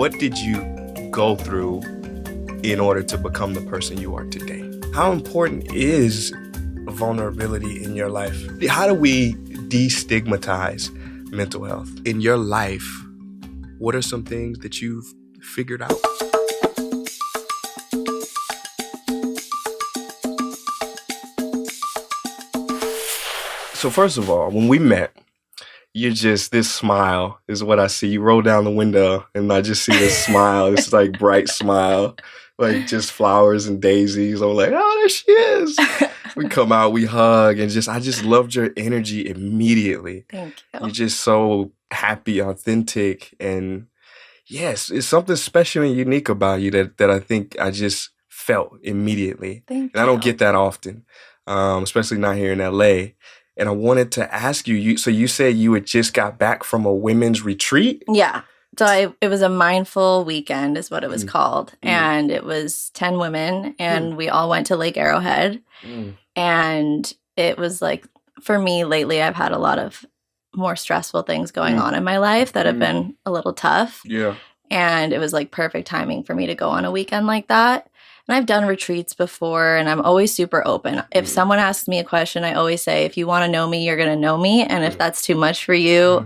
what did you go through in order to become the person you are today? How important is vulnerability in your life? How do we de-stigmatize mental health? In your life, what are some things that you've figured out? So first of all, when we met, you're just, this smile is what I see. You roll down the window and I just see this smile. It's like bright smile, like just flowers and daisies. I'm like, oh, there she is. We come out, we hug, and I just loved your energy immediately. Thank you. You're just so happy, authentic, and yes, it's something special and unique about you that I think I just felt immediately. Thank and I don't get that often, especially not here in LA. And I wanted to ask you, so you said you had just got back from a women's retreat? Yeah. So it was a mindful weekend is what it was called. And it was 10 women and we all went to Lake Arrowhead. And it was like, for me lately, I've had a lot of more stressful things going on in my life that have been a little tough. Yeah. And it was like perfect timing for me to go on a weekend like that. And I've done retreats before and I'm always super open. If someone asks me a question, I always say, if you want to know me, you're going to know me. And if that's too much for you,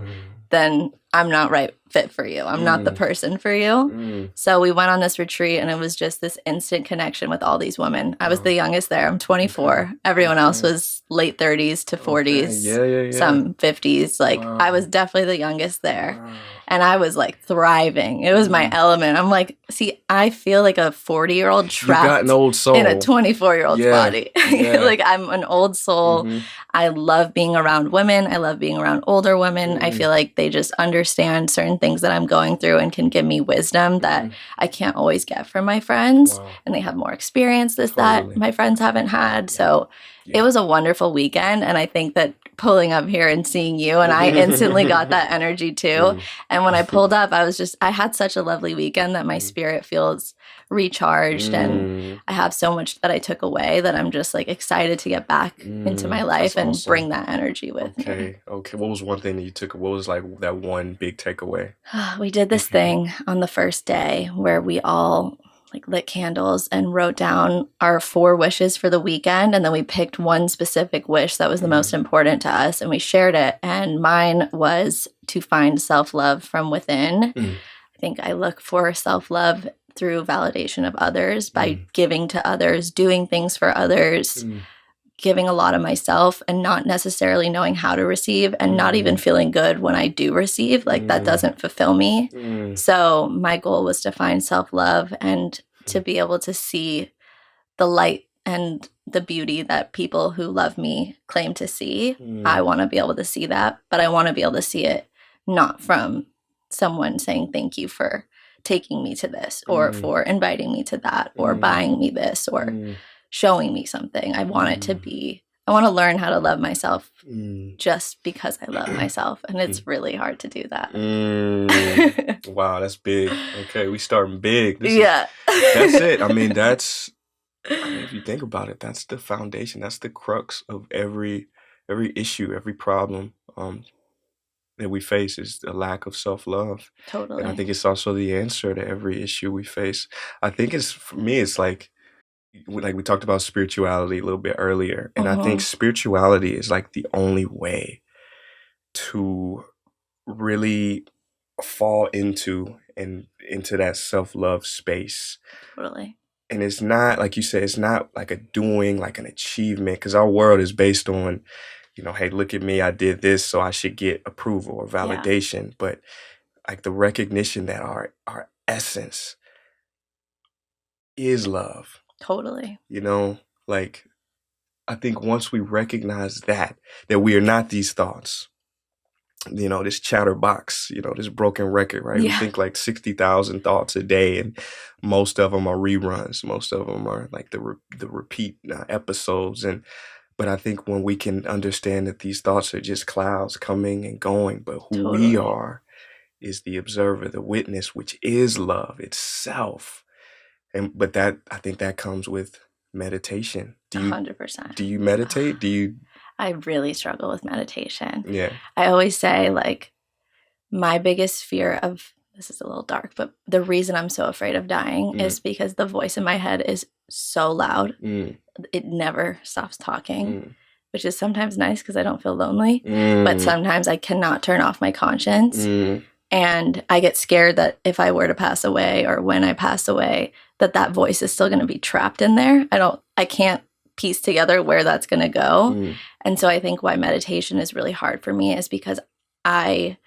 then I'm not right fit for you. I'm not the person for you. So we went on this retreat and it was just this instant connection with all these women. I was the youngest there. I'm 24. Everyone else was late 30s to 40s, some 50s. Like I was definitely the youngest there. And I was like thriving. It was my element. I'm like, see, I feel like a 40-year-old trapped you got an old soul. in a 24-year-old's body. Like I'm an old soul. I love being around women. I love being around older women. I feel like they just understand certain things that I'm going through and can give me wisdom that I can't always get from my friends. And they have more experience that my friends haven't had. So it was a wonderful weekend. And I think that pulling up here and seeing you, and I instantly got that energy too. And when I pulled up, I had such a lovely weekend that my spirit feels recharged and I have so much that I took away that I'm just like excited to get back into my life and bring that energy with me. Okay. What was one thing that you took? What was like that one big takeaway? We did this thing on the first day where we all like lit candles and wrote down our 4 wishes for the weekend. And then we picked one specific wish that was the most important to us and we shared it. And mine was to find self-love from within. I think I look for self-love through validation of others by giving to others, doing things for others, giving a lot of myself and not necessarily knowing how to receive and not even feeling good when I do receive. Like that doesn't fulfill me. So my goal was to find self-love and to be able to see the light and the beauty that people who love me claim to see. I want to be able to see that, but I want to be able to see it not from someone saying thank you for taking me to this or for inviting me to that or buying me this or showing me something. I want it to be, I want to learn how to love myself just because I love myself. And it's really hard to do that. Wow, that's big. Okay, we starting big. That's it. I mean, if you think about it, that's the foundation. That's the crux of every issue, every problem that we face is a lack of self-love. Totally. And I think it's also the answer to every issue we face. I think for me, it's like we talked about spirituality a little bit earlier. And I think spirituality is like the only way to really fall into that self-love space. Totally. And it's not, like you said, it's not like a doing, like an achievement, because our world is based on, hey, look at me, I did this, so I should get approval or validation. But like the recognition that our essence is love. Totally. Like I think once we recognize that we are not these thoughts, this chatterbox, this broken record, right? We think like 60,000 thoughts a day, and most of them are reruns. Most of them are like the repeat episodes. But I think when we can understand that these thoughts are just clouds coming and going, but who we are is the observer, the witness, which is love itself. But I think that comes with meditation. 100%. Do you meditate? I really struggle with meditation. Yeah. I always say like my biggest fear of this is a little dark, but the reason I'm so afraid of dying is because the voice in my head is so loud. It never stops talking, which is sometimes nice because I don't feel lonely, but sometimes I cannot turn off my conscience. And I get scared that if I were to pass away or when I pass away, that voice is still going to be trapped in there. I can't piece together where that's going to go. And so I think why meditation is really hard for me is because I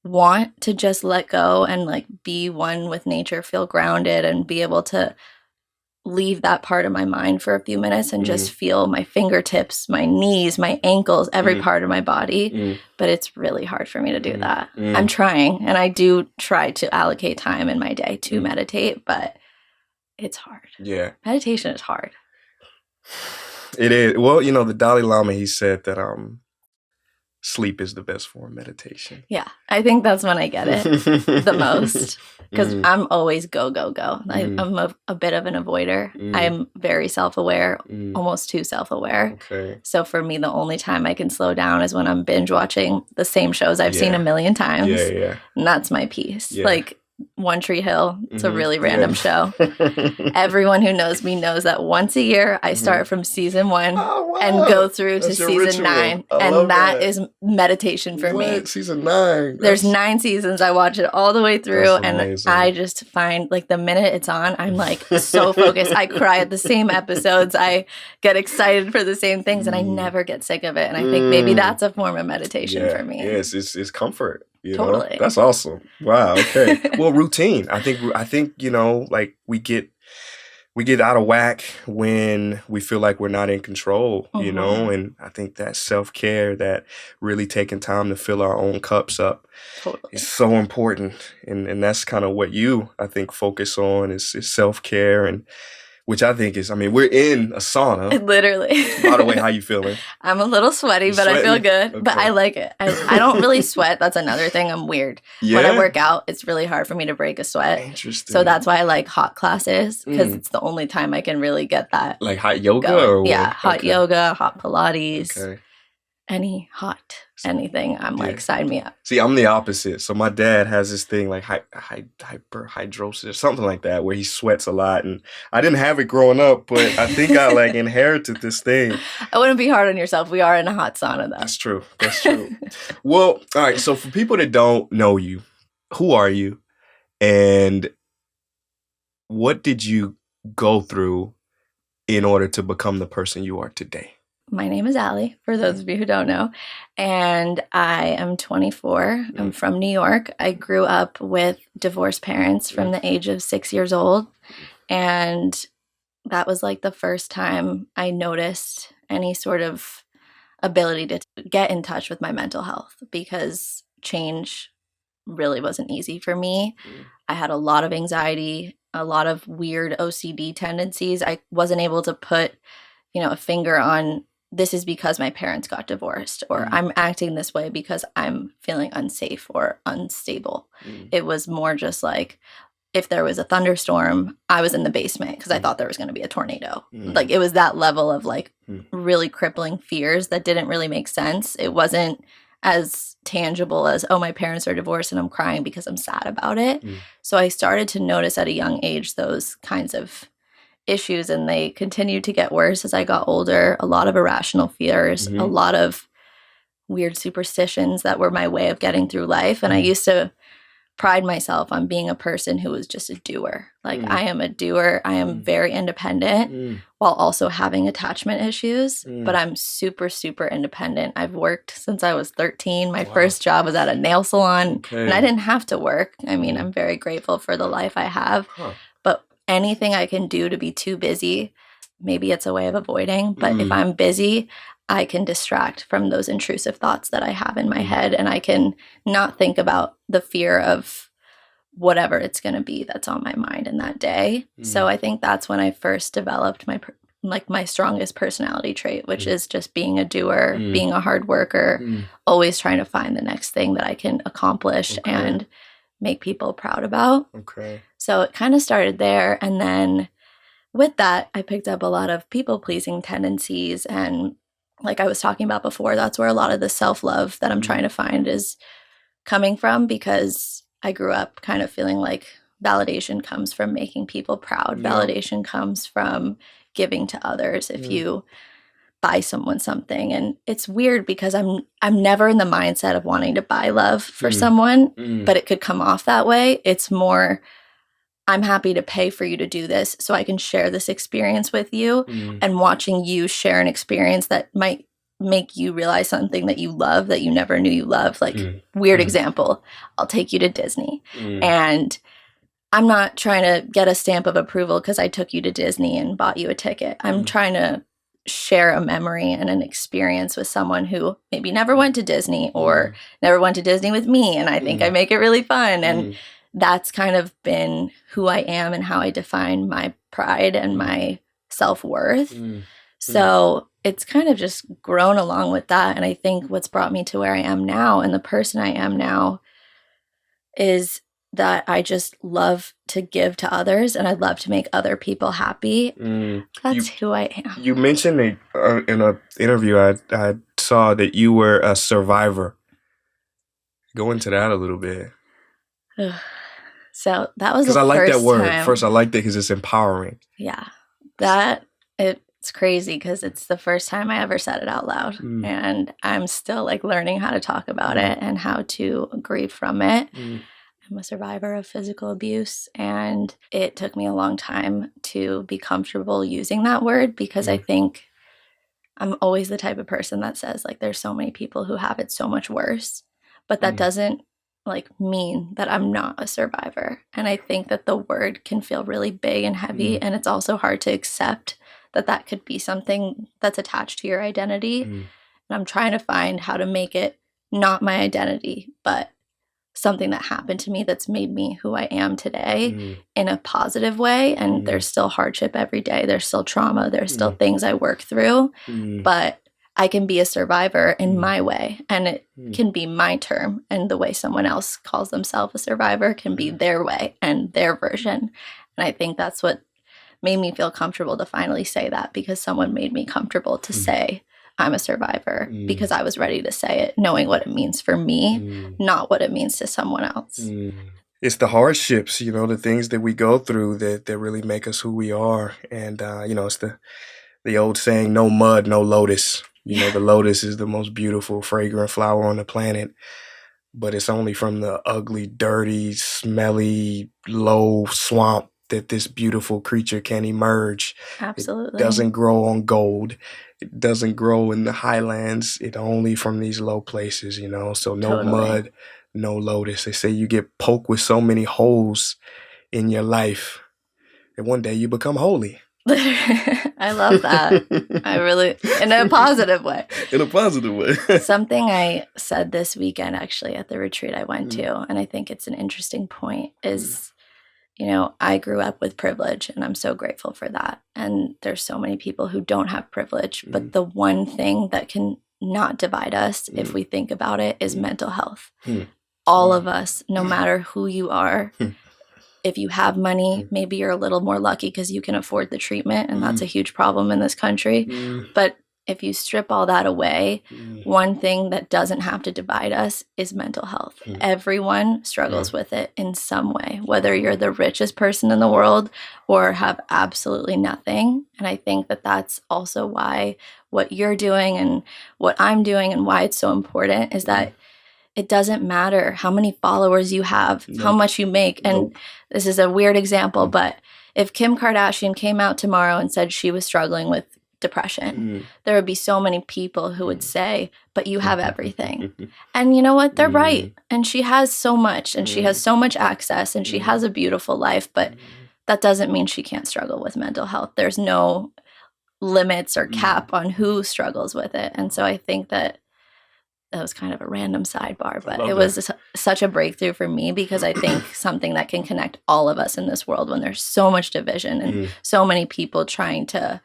want to just let go and like be one with nature, feel grounded, and be able to leave that part of my mind for a few minutes and just feel my fingertips, my knees, my ankles, every part of my body. But it's really hard for me to do that. I'm trying, and I do try to allocate time in my day to meditate, but it's hard. Yeah. Meditation is hard. It is. Well, you know, the Dalai Lama, he said that sleep is the best form of meditation. Yeah, I think that's when I get it the most, because I'm always go, go, go. I'm a bit of an avoider. I'm very self-aware, almost too self-aware. Okay. So for me, the only time I can slow down is when I'm binge watching the same shows I've seen a million times. Yeah. And that's my peace. Yeah. Like One Tree Hill, it's a really random show. Everyone who knows me knows that once a year I start from season 1 and go through to season 9. And that is meditation for me. Season 9. There's 9 seasons. I watch it all the way through, and I just find like the minute it's on, I'm like so focused. I cry at the same episodes. I get excited for the same things, and I never get sick of it. And I think maybe that's a form of meditation for me. Yes, it's comfort. You totally. Know? That's awesome. Wow. Okay. Well, routine. I think, you know, like we get out of whack when we feel like we're not in control, you know, and I think that self-care, that really taking time to fill our own cups up is so important. And that's kind of what you, I think, focus on is self-care, and which I think is, I mean, we're in a sauna. Literally. By the way, how you feeling? I'm a little sweaty, but I feel good. Okay. But I like it. I don't really sweat. That's another thing. I'm weird. Yeah? When I work out, it's really hard for me to break a sweat. Interesting. So that's why I like hot classes, because it's the only time I can really get that. Like hot yoga? Going. Or yeah, hot yoga, hot Pilates. Okay. Any hot anything, I'm like, sign me up. See, I'm the opposite. So my dad has this thing like hyperhidrosis or something like that, where he sweats a lot, and I didn't have it growing up, but I think I like inherited this thing. I wouldn't be hard on yourself. We are in a hot sauna, though. That's true. Well, all right. So for people that don't know you, who are you, and what did you go through in order to become the person you are today? My name is Allie, for those of you who don't know, and I am 24. I'm from New York. I grew up with divorced parents from the age of 6 years old, and that was like the first time I noticed any sort of ability to get in touch with my mental health, because change really wasn't easy for me. I had a lot of anxiety, a lot of weird OCD tendencies. I wasn't able to put, a finger on, this is because my parents got divorced, or I'm acting this way because I'm feeling unsafe or unstable. It was more just like, if there was a thunderstorm, I was in the basement because I thought there was going to be a tornado. Like, it was that level of like really crippling fears that didn't really make sense. It wasn't as tangible as, oh, my parents are divorced and I'm crying because I'm sad about it. So I started to notice at a young age those kinds of issues, and they continued to get worse as I got older. A lot of irrational fears, a lot of weird superstitions that were my way of getting through life. And I used to pride myself on being a person who was just a doer. Like, I am a doer. I am very independent while also having attachment issues, but I'm super, super independent. I've worked since I was 13. My first job was at a nail salon, and I didn't have to work. I mean, I'm very grateful for the life I have. But anything I can do to be too busy, maybe it's a way of avoiding, but if I'm busy, I can distract from those intrusive thoughts that I have in my head, and I can not think about the fear of whatever it's going to be that's on my mind in that day. So I think that's when I first developed my strongest personality trait, which is just being a doer, being a hard worker, always trying to find the next thing that I can accomplish and make people proud about. So it kind of started there. And then with that, I picked up a lot of people-pleasing tendencies. And like I was talking about before, that's where a lot of the self-love that I'm trying to find is coming from, because I grew up kind of feeling like validation comes from making people proud. Yep. Validation comes from giving to others. If you buy someone something, and it's weird because I'm never in the mindset of wanting to buy love for someone, but it could come off that way. It's more, I'm happy to pay for you to do this so I can share this experience with you, and watching you share an experience that might make you realize something that you love that you never knew you loved. Like, weird example, I'll take you to Disney, and I'm not trying to get a stamp of approval because I took you to Disney and bought you a ticket. I'm trying to share a memory and an experience with someone who maybe never went to Disney or never went to Disney with me. And I think I make it really fun. And that's kind of been who I am and how I define my pride and my self-worth. So it's kind of just grown along with that. And I think what's brought me to where I am now and the person I am now is that I just love to give to others, and I love to make other people happy. That's who I am. You mentioned in an interview I saw that you were a survivor. Go into that a little bit. So that was because I like that word. First, I like that because it's empowering. Yeah, it's crazy because it's the first time I ever said it out loud, and I'm still like learning how to talk about it and how to grieve from it. I'm a survivor of physical abuse, and it took me a long time to be comfortable using that word because I think I'm always the type of person that says, like, there's so many people who have it so much worse, but that doesn't like mean that I'm not a survivor. And I think that the word can feel really big and heavy, and it's also hard to accept that that could be something that's attached to your identity. And I'm trying to find how to make it not my identity, but something that happened to me that's made me who I am today in a positive way. And there's still hardship every day. There's still trauma. There's still things I work through, but I can be a survivor in my way, and it can be my term. And the way someone else calls themselves a survivor can be their way and their version. And I think that's what made me feel comfortable to finally say that, because someone made me comfortable to say I'm a survivor, because I was ready to say it, knowing what it means for me, not what it means to someone else. It's the hardships, the things that we go through that really make us who we are. And, it's the old saying, no mud, no lotus. The lotus is the most beautiful, fragrant flower on the planet, but it's only from the ugly, dirty, smelly, low swamp that this beautiful creature can emerge. Absolutely. It doesn't grow on gold. It doesn't grow in the highlands. It only from these low places, so no mud, no lotus. They say you get poked with so many holes in your life that one day you become holy. I love that. I really, in a positive way. In a positive way. Something I said this weekend, actually, at the retreat I went to, and I think it's an interesting point, is I grew up with privilege, and I'm so grateful for that. And there's so many people who don't have privilege, but the one thing that can not divide us, if we think about it, is mental health. All of us, no matter who you are, if you have money, maybe you're a little more lucky because you can afford the treatment, and that's a huge problem in this country. But if you strip all that away, one thing that doesn't have to divide us is mental health. Everyone struggles with it in some way, whether you're the richest person in the world or have absolutely nothing. And I think that that's also why what you're doing and what I'm doing and why it's so important is that it doesn't matter how many followers you have, how much you make. And this is a weird example, but if Kim Kardashian came out tomorrow and said she was struggling with depression, there would be so many people who would say, but you have everything. And you know what? They're right. And she has so much, and she has so much access, and she has a beautiful life, but that doesn't mean she can't struggle with mental health. There's no limits or cap on who struggles with it. And so I think that was kind of a random sidebar, but it was such a breakthrough for me, because I think something that can connect all of us in this world when there's so much division and so many people trying to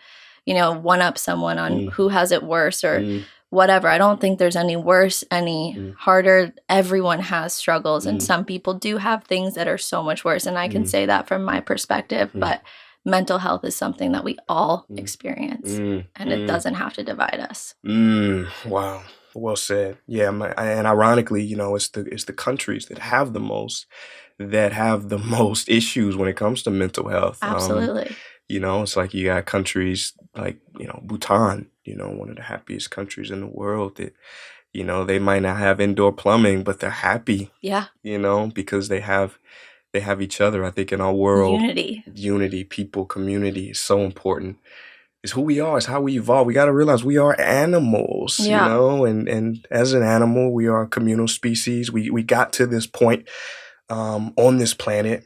one up someone on who has it worse or whatever. I don't think there's any worse, any harder. Everyone has struggles, and some people do have things that are so much worse. And I can say that from my perspective, but mental health is something that we all experience, and it doesn't have to divide us. Wow. Well said. Yeah, and ironically, it's the countries that have the most issues when it comes to mental health. Absolutely. It's like you got countries like, Bhutan, one of the happiest countries in the world that, they might not have indoor plumbing, but they're happy. Yeah. Because they have each other. I think in our world, unity, people, community is so important. It's who we are. It's how we evolve. We got to realize we are animals, and as an animal, we are a communal species. We got to this point on this planet.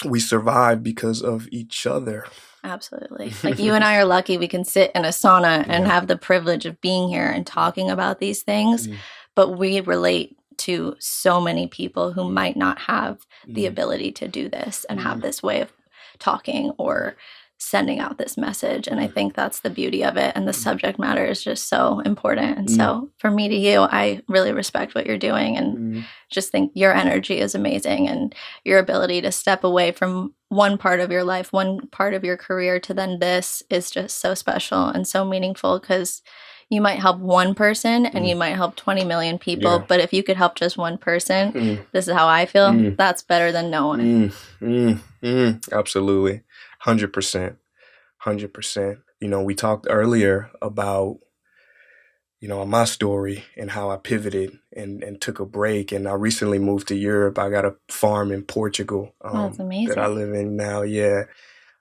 We survived because of each other. Absolutely. Like you and I are lucky we can sit in a sauna and have the privilege of being here and talking about these things, but we relate to so many people who might not have the ability to do this and have this way of talking or sending out this message. And I think that's the beauty of it. And the subject matter is just so important. And so for me to you, I really respect what you're doing and just think your energy is amazing, and your ability to step away from one part of your life, one part of your career to then this is just so special and so meaningful, because you might help one person and you might help 20 million people. Yeah. But if you could help just one person, this is how I feel, that's better than no one. Absolutely. 100%. 100%. We talked earlier about, my story and how I pivoted and took a break. And I recently moved to Europe. I got a farm in Portugal that's amazing. that I live in now. Yeah.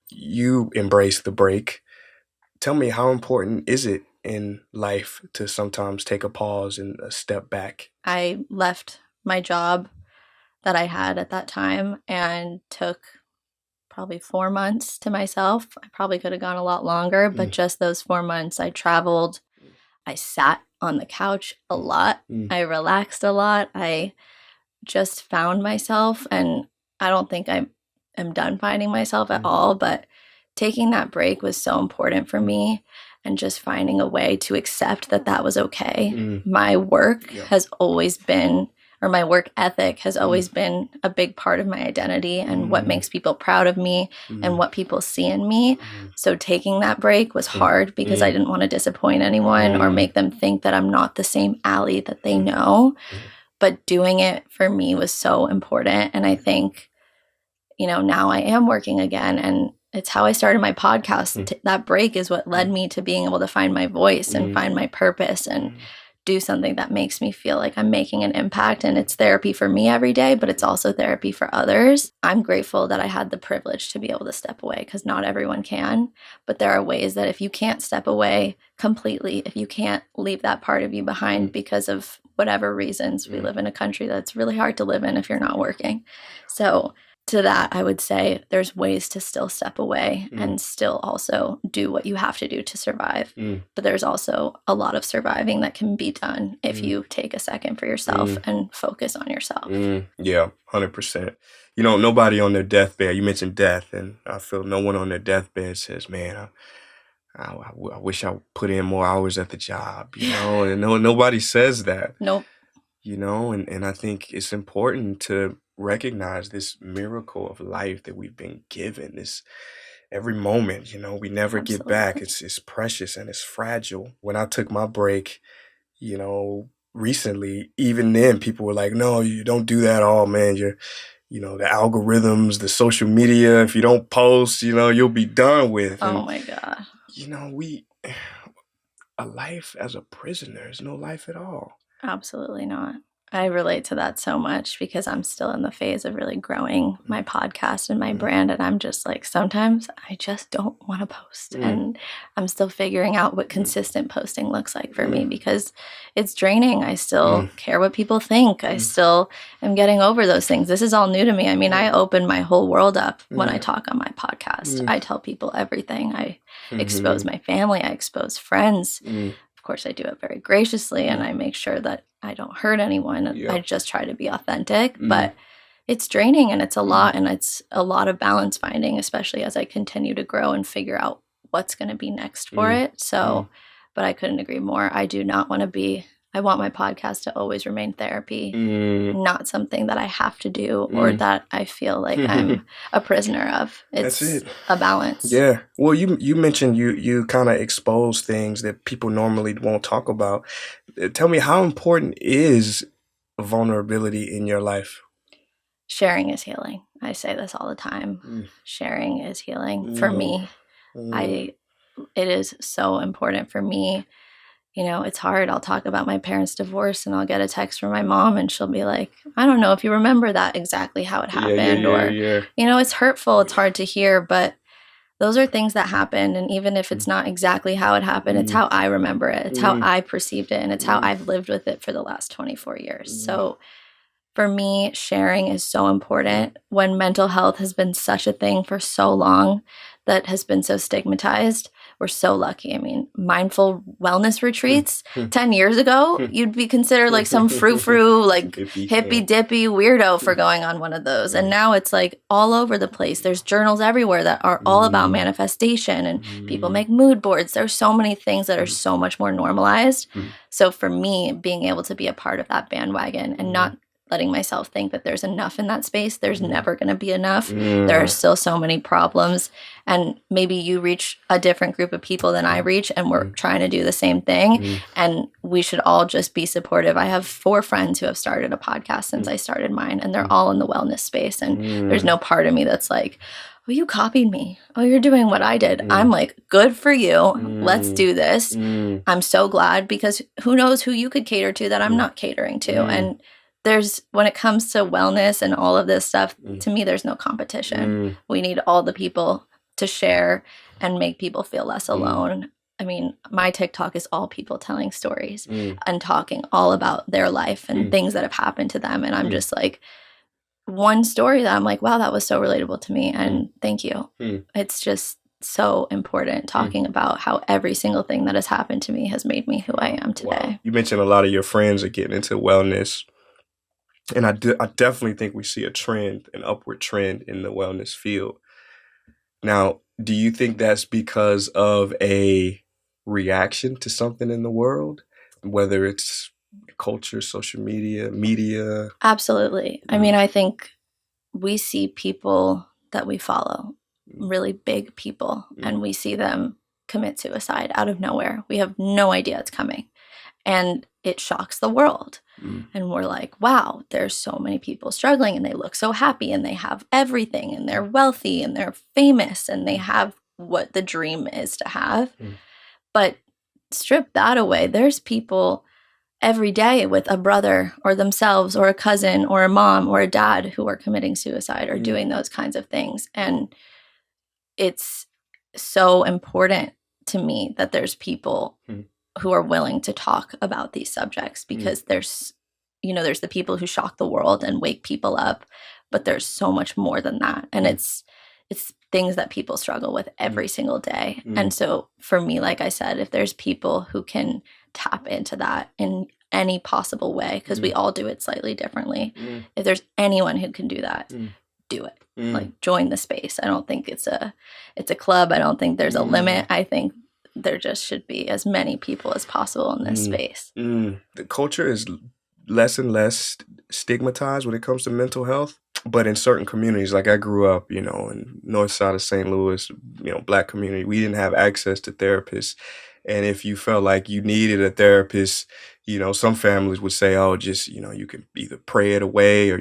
You embraced the break. Tell me, how important is it in life to sometimes take a pause and a step back? I left my job that I had at that time and took probably 4 months to myself. I probably could have gone a lot longer, but just those 4 months, I traveled. I sat on the couch a lot. I relaxed a lot. I just found myself, and I don't think I am done finding myself at all, but taking that break was so important for me, and just finding a way to accept that that was okay. My work has always been, or my work ethic has always been a big part of my identity and what makes people proud of me and what people see in me. So taking that break was hard because I didn't want to disappoint anyone or make them think that I'm not the same Allie that they know. But doing it for me was so important. And I think, now I am working again, and it's how I started my podcast. That break is what led me to being able to find my voice and find my purpose and do something that makes me feel like I'm making an impact. And it's therapy for me every day, but it's also therapy for others. I'm grateful that I had the privilege to be able to step away, because not everyone can. But there are ways that if you can't step away completely, if you can't leave that part of you behind because of whatever reasons, we live in a country that's really hard to live in if you're not working. So to that, I would say there's ways to still step away and still also do what you have to do to survive. But there's also a lot of surviving that can be done if you take a second for yourself and focus on yourself. Yeah, 100%. Nobody on their deathbed, you mentioned death, and I feel no one on their deathbed says, man, I wish I put in more hours at the job, and nobody says that. Nope. And I think it's important to recognize this miracle of life that we've been given. This every moment, we never get back. It's precious and it's fragile. When I took my break, recently, even then people were like, no, you don't do that all, man. You're, the algorithms, the social media, if you don't post, you'll be done with. Oh my God. A life as a prisoner is no life at all. Absolutely not. I relate to that so much because I'm still in the phase of really growing my podcast and my brand. And I'm just like, sometimes I just don't want to post. And I'm still figuring out what consistent posting looks like for me, because it's draining. I still care what people think. I still am getting over those things. This is all new to me. I mean, I open my whole world up when I talk on my podcast. I tell people everything. I expose my family. I expose friends. Of course, I do it very graciously, and I make sure that I don't hurt anyone. I just try to be authentic, but it's draining and it's a lot, and it's a lot of balance finding, especially as I continue to grow and figure out what's going to be next for it. So, but I couldn't agree more. I I want my podcast to always remain therapy, not something that I have to do or that I feel like I'm a prisoner of. It's a balance. Yeah. Well, you mentioned you kind of expose things that people normally won't talk about. Tell me, how important is vulnerability in your life? Sharing is healing. I say this all the time. Sharing is healing. For me, it is so important for me. You know, it's hard. I'll talk about my parents' divorce and I'll get a text from my mom and she'll be like, I don't know if you remember that exactly how it happened. You know, it's hurtful. It's hard to hear, but those are things that happen. And even if it's not exactly how it happened, it's how I remember it. It's how I perceived it. And it's how I've lived with it for the last 24 years. So for me, sharing is so important. When mental health has been such a thing for so long that has been so stigmatized, we're so lucky. I mean, mindful wellness retreats 10 years ago, you'd be considered like some frou-frou, like hippy-dippy weirdo for going on one of those. And now it's like all over the place. There's journals everywhere that are all about manifestation and people make mood boards. There's so many things that are so much more normalized. So for me, being able to be a part of that bandwagon and not letting myself think that there's enough in that space. There's never going to be enough. There are still so many problems. And maybe you reach a different group of people than I reach, and we're trying to do the same thing. And we should all just be supportive. I have 4 friends who have started a podcast since I started mine, and they're all in the wellness space. And there's no part of me that's like, oh, you copied me. Oh, you're doing what I did. I'm like, good for you. Let's do this. I'm so glad, because who knows who you could cater to that I'm not catering to. And when it comes to wellness and all of this stuff, to me, there's no competition. We need all the people to share and make people feel less alone. I mean, my TikTok is all people telling stories and talking all about their life and things that have happened to them. And I'm just like, one story that I'm like, wow, that was so relatable to me. And thank you. It's just so important talking about how every single thing that has happened to me has made me who I am today. Wow. You mentioned a lot of your friends are getting into wellness. And I definitely think we see an upward trend in the wellness field. Now, do you think that's because of a reaction to something in the world, whether it's culture, social media? Absolutely. I mean, I think we see people that we follow, really big people, and we see them commit suicide out of nowhere. We have no idea it's coming. And it shocks the world. And we're like, wow, there's so many people struggling and they look so happy and they have everything and they're wealthy and they're famous and they have what the dream is to have. But strip that away. There's people every day with a brother or themselves or a cousin or a mom or a dad who are committing suicide or doing those kinds of things. And it's so important to me that there's people who are willing to talk about these subjects, because there's the people who shock the world and wake people up, but there's so much more than that. And it's things that people struggle with every single day. And so for me, like I said, if there's people who can tap into that in any possible way, because we all do it slightly differently, if there's anyone who can do that, do it. Like, join the space. I don't think it's a club. I don't think there's a limit. I think there just should be as many people as possible in this space. The culture is less and less stigmatized when it comes to mental health. But in certain communities, like I grew up, in north side of St. Louis, Black community, we didn't have access to therapists. And if you felt like you needed a therapist, some families would say, oh, just, you can either pray it away, or,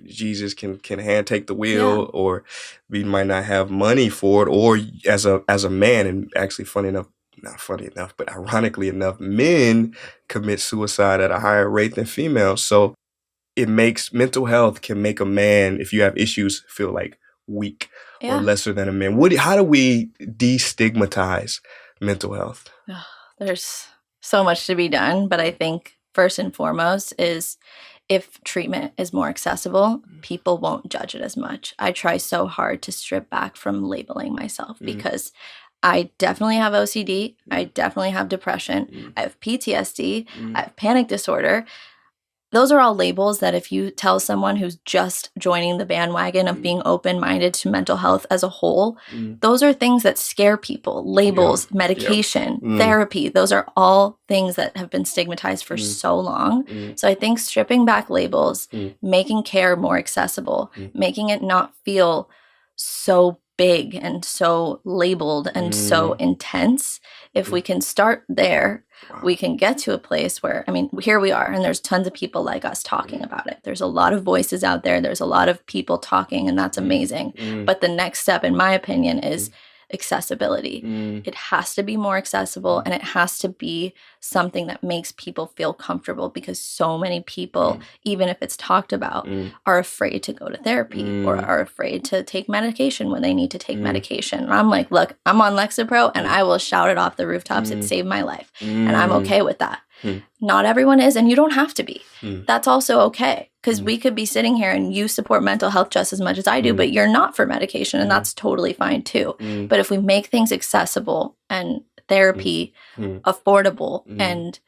Jesus can hand take the wheel, or we might not have money for it. Or as a man, and actually not funny enough, but ironically enough, men commit suicide at a higher rate than females. So mental health can make a man, if you have issues, feel like weak or lesser than a man. How do we de-stigmatize mental health? There's so much to be done, but I think first and foremost is, if treatment is more accessible, people won't judge it as much. I try so hard to strip back from labeling myself, because I definitely have OCD. I definitely have depression. I have PTSD. I have panic disorder. those are all labels that if you tell someone who's just joining the bandwagon of being open-minded to mental health as a whole, those are things that scare people. Labels, medication, therapy, those are all things that have been stigmatized for so long. So I think stripping back labels, making care more accessible, making it not feel so big and so labeled and so intense, if we can start there, we can get to a place where, I mean, here we are, and there's tons of people like us talking about it. There's a lot of voices out there. There's a lot of people talking, and that's amazing. But the next step, in my opinion, is accessibility. It has to be more accessible, and it has to be something that makes people feel comfortable, because so many people, even if it's talked about, are afraid to go to therapy or are afraid to take medication when they need to take medication. And I'm like, look, I'm on Lexapro and I will shout it off the rooftops. It saved my life. And I'm okay with that. Not everyone is, and you don't have to be. That's also okay, because we could be sitting here and you support mental health just as much as I do, but you're not for medication, and that's totally fine too. But if we make things accessible and therapy affordable and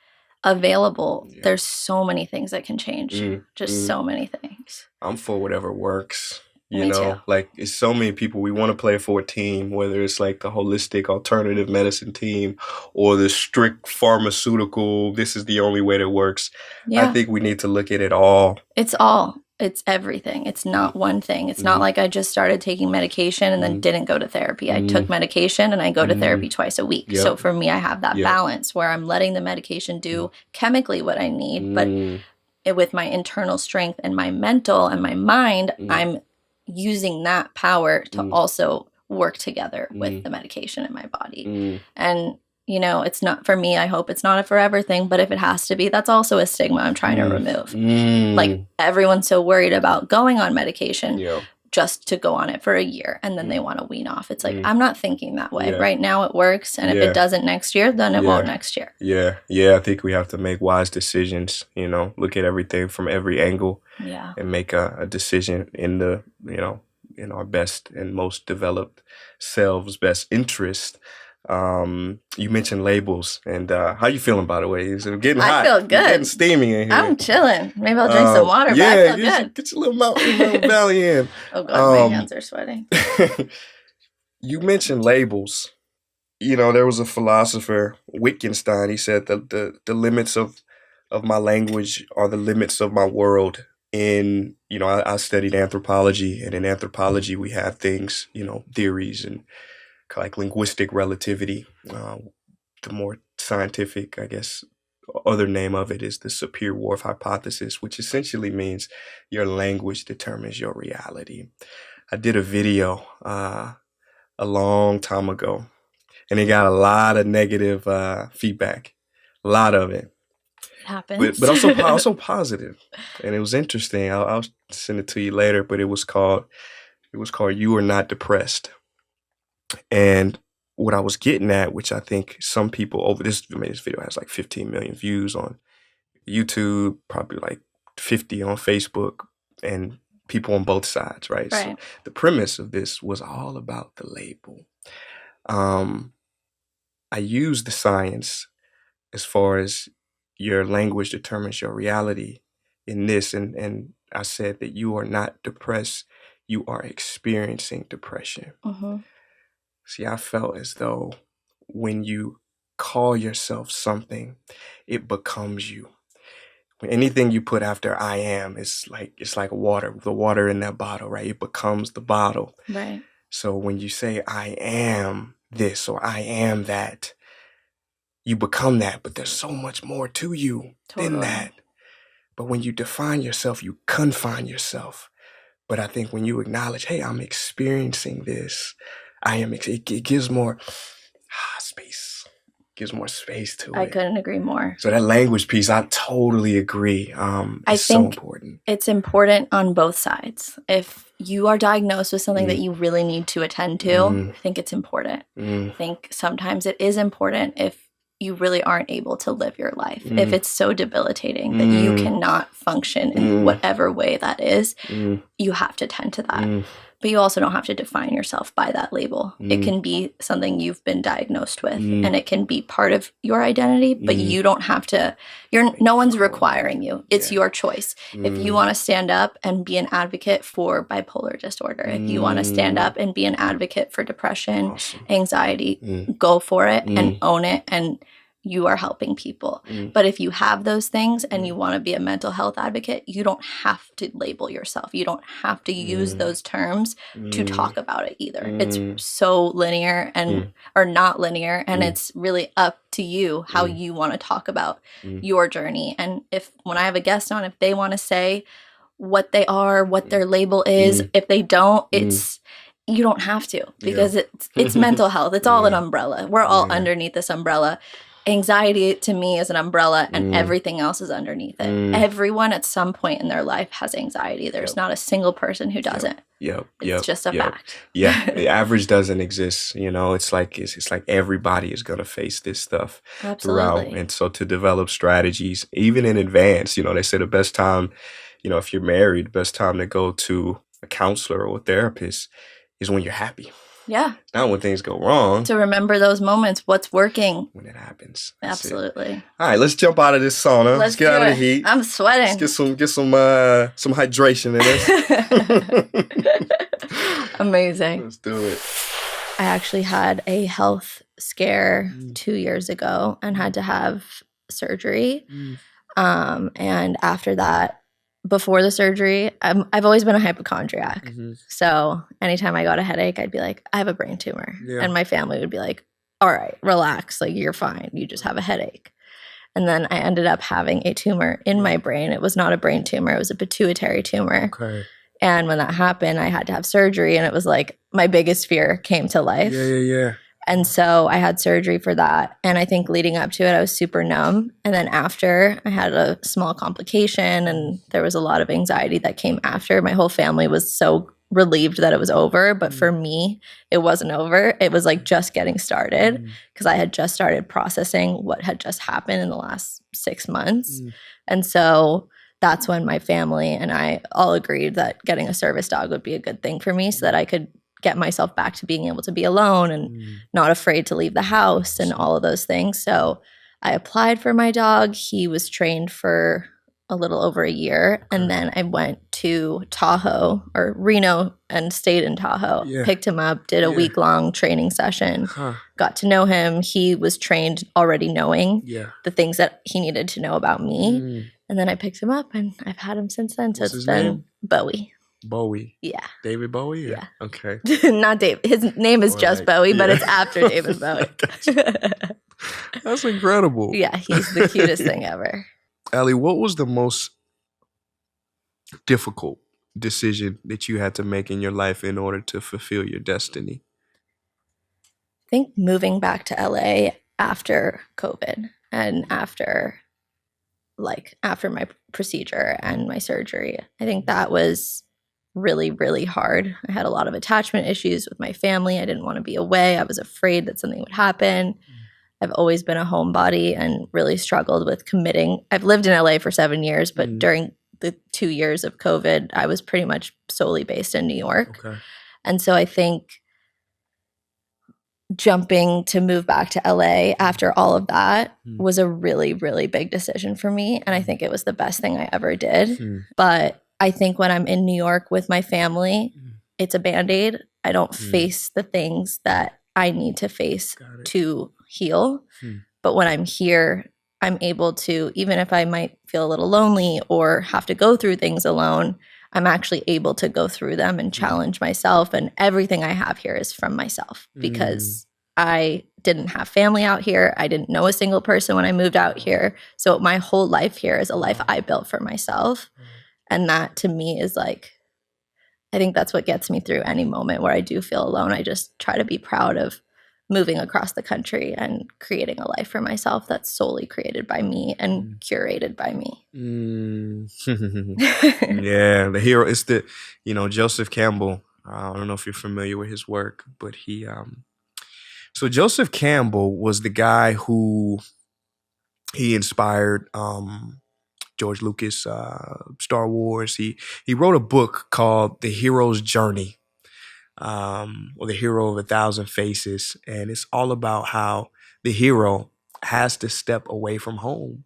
available, there's so many things that can change. Just so many things. I'm for whatever works. You Me know, too. like it's so many people, we want to play for a team, whether it's like the holistic alternative medicine team or the strict pharmaceutical, this is the only way that works. Yeah. I think we need to look at it all. It's everything. It's not one thing. It's not like I just started taking medication and then didn't go to therapy. I took medication and I go to therapy twice a week. So for me, I have that balance where I'm letting the medication do chemically what I need, but with my internal strength and my mental and my mind, I'm using that power to also work together with the medication in my body. And, you know, it's not, for me, I hope it's not a forever thing, but if it has to be, that's also a stigma I'm trying to remove. Like, everyone's so worried about going on medication just to go on it for a year and then they want to wean off. It's like, I'm not thinking that way. Right now it works, and if it doesn't next year, then it won't next year. I think we have to make wise decisions, you know, look at everything from every angle and make a decision in the, you know, in our best and most developed selves' best interest. You mentioned labels, and how you feeling, by the way? Is it getting hot? I feel good. You're getting steamy in here. I'm chilling. Maybe I'll drink some water, but I feel good. Get your little Mountain Valley in. Oh God, my hands are sweating. You mentioned labels. You know, there was a philosopher, Wittgenstein. He said that the limits of my language are the limits of my world. In, you know, I studied anthropology, and in anthropology we have things, you know, theories and like linguistic relativity. The more scientific, I guess, other name of it is the Sapir-Whorf hypothesis, which essentially means your language determines your reality. I did a video a long time ago, and it got a lot of negative feedback, a lot of it. It happens. But also positive, and it was interesting. I'll send it to you later. But it was called "You Are Not Depressed." And what I was getting at, which I think some people over this video has like 15 million views on YouTube, probably like 50 on Facebook, and people on both sides, right? So the premise of this was all about the label. I used the science as far as your language determines your reality in this, and I said that you are not depressed, you are experiencing depression. See, I felt as though when you call yourself something, it becomes you. When anything you put after I am, it's like water, the water in that bottle, right? It becomes the bottle. Right. So when you say I am this or I am that, you become that, but there's so much more to you than that. But when you define yourself, you confine yourself. But I think when you acknowledge, hey, I'm experiencing this, it gives more space. Gives more space to it. I couldn't agree more. So that language piece, I totally agree. It's so important. It's important on both sides. If you are diagnosed with something that you really need to attend to, I think it's important. I think sometimes it is important if you really aren't able to live your life. If it's so debilitating that you cannot function in whatever way that is, you have to tend to that. But you also don't have to define yourself by that label. It can be something you've been diagnosed with, and it can be part of your identity, but you don't have to, no one's requiring you. It's your choice. If you want to stand up and be an advocate for bipolar disorder, if you want to stand up and be an advocate for depression, anxiety, go for it and own it, and you are helping people. But if you have those things and you want to be a mental health advocate, you don't have to label yourself. You don't have to use those terms to talk about it either. It's so linear and or not linear, and it's really up to you how you want to talk about your journey. And if when I have a guest on, if they want to say what they are, what their label is, if they don't, it's you don't have to, because it's mental health. It's all an umbrella. We're all underneath this umbrella. Anxiety to me is an umbrella, and everything else is underneath it. Everyone at some point in their life has anxiety. There's not a single person who doesn't. It's just a fact. The average doesn't exist. You know, it's like everybody is going to face this stuff throughout. And so to develop strategies, even in advance, you know, they say the best time, you know, if you're married, the best time to go to a counselor or a therapist is when you're happy. Yeah. Not when things go wrong. To remember those moments, what's working. When it happens. Absolutely. All right, let's jump out of this sauna. Let's get out of the heat. I'm sweating. Let's get some hydration in this. Amazing. Let's do it. I actually had a health scare 2 years ago and had to have surgery. And after that, before the surgery, I've always been a hypochondriac. So anytime I got a headache, I'd be like, I have a brain tumor. And my family would be like, all right, relax. Like, you're fine. You just have a headache. And then I ended up having a tumor in my brain. It was not a brain tumor. It was a pituitary tumor. Okay. And when that happened, I had to have surgery. And it was like my biggest fear came to life. Yeah. And so I had surgery for that. And I think leading up to it, I was super numb. And then after, I had a small complication, and there was a lot of anxiety that came after. My whole family was so relieved that it was over. But for me, it wasn't over. It was like just getting started, because I had just started processing what had just happened in the last 6 months. And so that's when my family and I all agreed that getting a service dog would be a good thing for me, so that I could get myself back to being able to be alone and not afraid to leave the house and all of those things. So I applied for my dog. He was trained for a little over a year. And then I went to Tahoe or Reno and stayed in Tahoe, picked him up, did a week-long training session, got to know him. He was trained already knowing the things that he needed to know about me. And then I picked him up, and I've had him since then. So it's been Bowie. Bowie. Yeah. David Bowie? Yeah. Okay. Not Dave. His name is just Bowie, but it's after David Bowie. That's incredible. Yeah, he's the cutest thing ever. Allie, what was the most difficult decision that you had to make in your life in order to fulfill your destiny? I think moving back to LA after COVID and after my procedure and my surgery, I think that was really, really hard. I had a lot of attachment issues with my family. I didn't want to be away. I was afraid that something would happen. I've always been a homebody and really struggled with committing. I've lived in LA for 7 years, but during the 2 years of COVID, I was pretty much solely based in New York. Okay. And so I think jumping to move back to LA after all of that was a really, really big decision for me. And I think it was the best thing I ever did. But I think when I'm in New York with my family, it's a Band-Aid. I don't face the things that I need to face to heal. But when I'm here, I'm able to, even if I might feel a little lonely or have to go through things alone, I'm actually able to go through them and challenge myself. And everything I have here is from myself, because I didn't have family out here. I didn't know a single person when I moved out here. So my whole life here is a life I built for myself. And that to me is like, I think that's what gets me through any moment where I do feel alone. I just try to be proud of moving across the country and creating a life for myself that's solely created by me and curated by me. Yeah, the hero is Joseph Campbell. I don't know if you're familiar with his work, but so Joseph Campbell was the guy who he inspired George Lucas, Star Wars. He wrote a book called The Hero's Journey. or The Hero of a Thousand Faces. And it's all about how the hero has to step away from home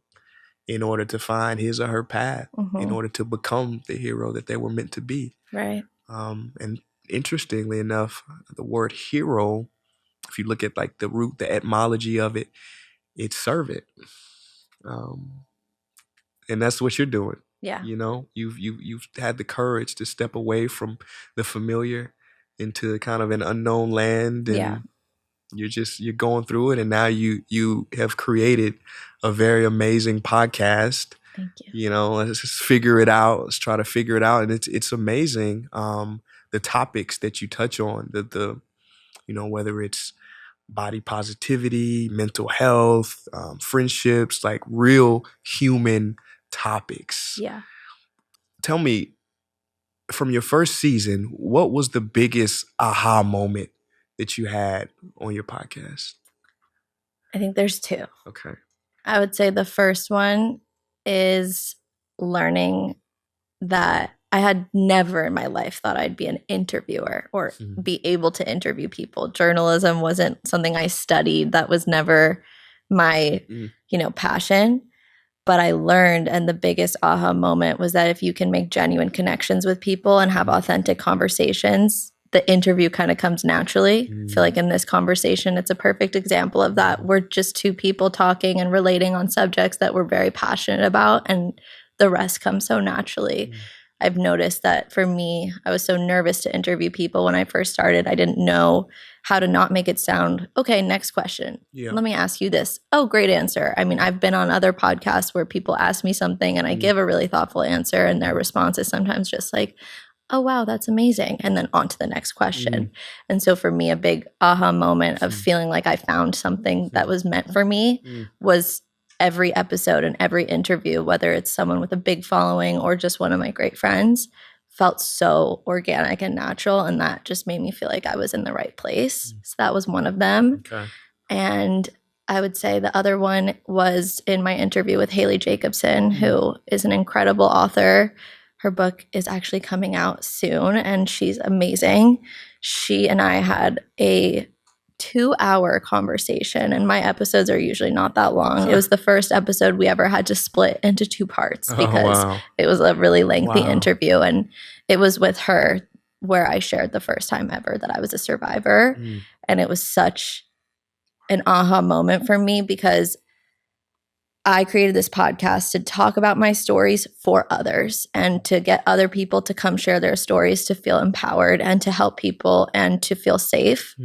in order to find his or her path, in order to become the hero that they were meant to be. Right. And interestingly enough, the word hero, if you look at like the root, the etymology of it, it's servant. And that's what you're doing. Yeah. You know, you've had the courage to step away from the familiar into kind of an unknown land, and you're going through it, and now you have created a very amazing podcast. Thank you. You know, let's just figure it out. Let's try to figure it out, and it's amazing. The topics that you touch on, the you know, whether it's body positivity, mental health, friendships, like real human topics. Yeah. Tell me, from your first season, what was the biggest aha moment that you had on your podcast? I think there's two. Okay. I would say the first one is learning that I had never in my life thought I'd be an interviewer or be able to interview people. Journalism wasn't something I studied. That was never my, passion. But I learned, and the biggest aha moment was that if you can make genuine connections with people and have authentic conversations, the interview kind of comes naturally. I feel like in this conversation, it's a perfect example of that. We're just two people talking and relating on subjects that we're very passionate about, and the rest comes so naturally. I've noticed that for me, I was so nervous to interview people when I first started. I didn't know how to not make it sound, okay, next question. Yeah. Let me ask you this. Oh, great answer. I mean, I've been on other podcasts where people ask me something and I give a really thoughtful answer, and their response is sometimes just like, oh, wow, that's amazing. And then on to the next question. And so for me, a big aha moment of feeling like I found something that was meant for me was every episode and every interview, whether it's someone with a big following or just one of my great friends, felt so organic and natural. And that just made me feel like I was in the right place. So that was one of them. Okay. And I would say the other one was in my interview with Haley Jacobson, who is an incredible author. Her book is actually coming out soon, and she's amazing. She and I had a 2-hour conversation, and my episodes are usually not that long. It was the first episode we ever had to split into 2 parts because it was a really lengthy interview, and it was with her where I shared the first time ever that I was a survivor. And it was such an aha moment for me because I created this podcast to talk about my stories for others and to get other people to come share their stories, to feel empowered and to help people and to feel safe.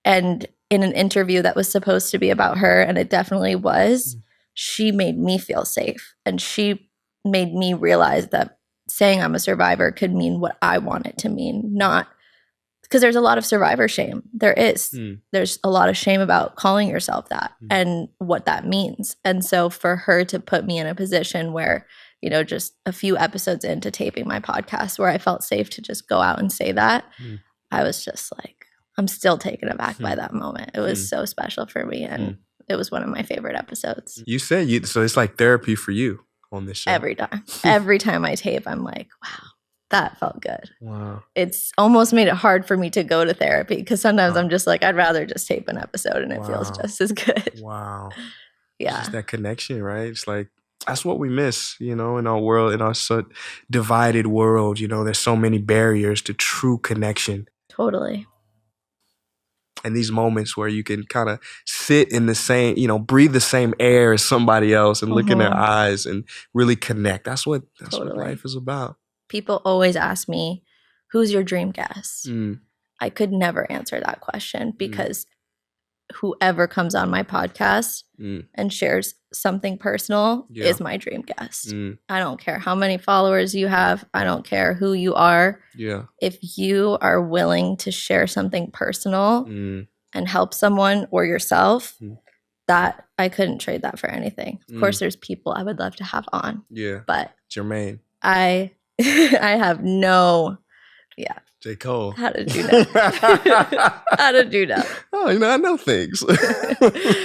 And in an interview that was supposed to be about her, and it definitely was, she made me feel safe. And she made me realize that saying I'm a survivor could mean what I want it to mean, not because there's a lot of survivor shame. There is. There's a lot of shame about calling yourself that and what that means. And so for her to put me in a position where, you know, just a few episodes into taping my podcast where I felt safe to just go out and say that, I was just like, I'm still taken aback by that moment. It was so special for me, and it was one of my favorite episodes. You said so it's like therapy for you on this show. Every time. Every time I tape, I'm like, wow, that felt good. Wow. It's almost made it hard for me to go to therapy because sometimes I'm just like, I'd rather just tape an episode and it feels just as good. Wow. Yeah. It's just that connection, right? It's like, that's what we miss, you know, in our world, in our so divided world. You know, there's so many barriers to true connection. Totally. And these moments where you can kind of sit in the same, you know, breathe the same air as somebody else and look in their eyes and really connect. That's what life is about. People always ask me, who's your dream guest? I could never answer that question because whoever comes on my podcast and shares something personal is my dream guest. I don't care how many followers you have. I don't care who you are. Yeah. If you are willing to share something personal and help someone or yourself, that I couldn't trade that for anything. Of course, there's people I would love to have on. Yeah. But Jermaine. I have no J. Cole. How did you know? How did you know? Oh, you know, I know things.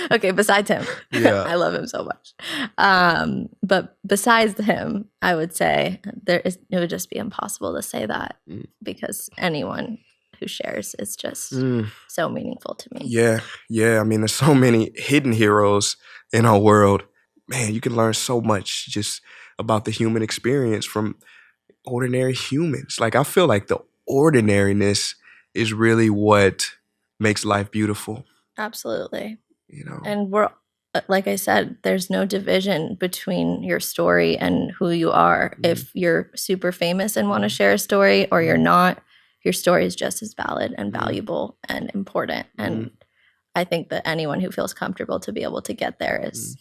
Okay, besides him. Yeah. I love him so much. But besides him, I would say it would just be impossible to say that because anyone who shares is just so meaningful to me. Yeah. I mean, there's so many hidden heroes in our world. Man, you can learn so much just about the human experience from ordinary humans. Like, I feel like the ordinariness is really what makes life beautiful. Absolutely. You know? And we're, like I said, there's no division between your story and who you are. If you're super famous and want to share a story, or you're not, your story is just as valid and valuable and important. And I think that anyone who feels comfortable to be able to get there is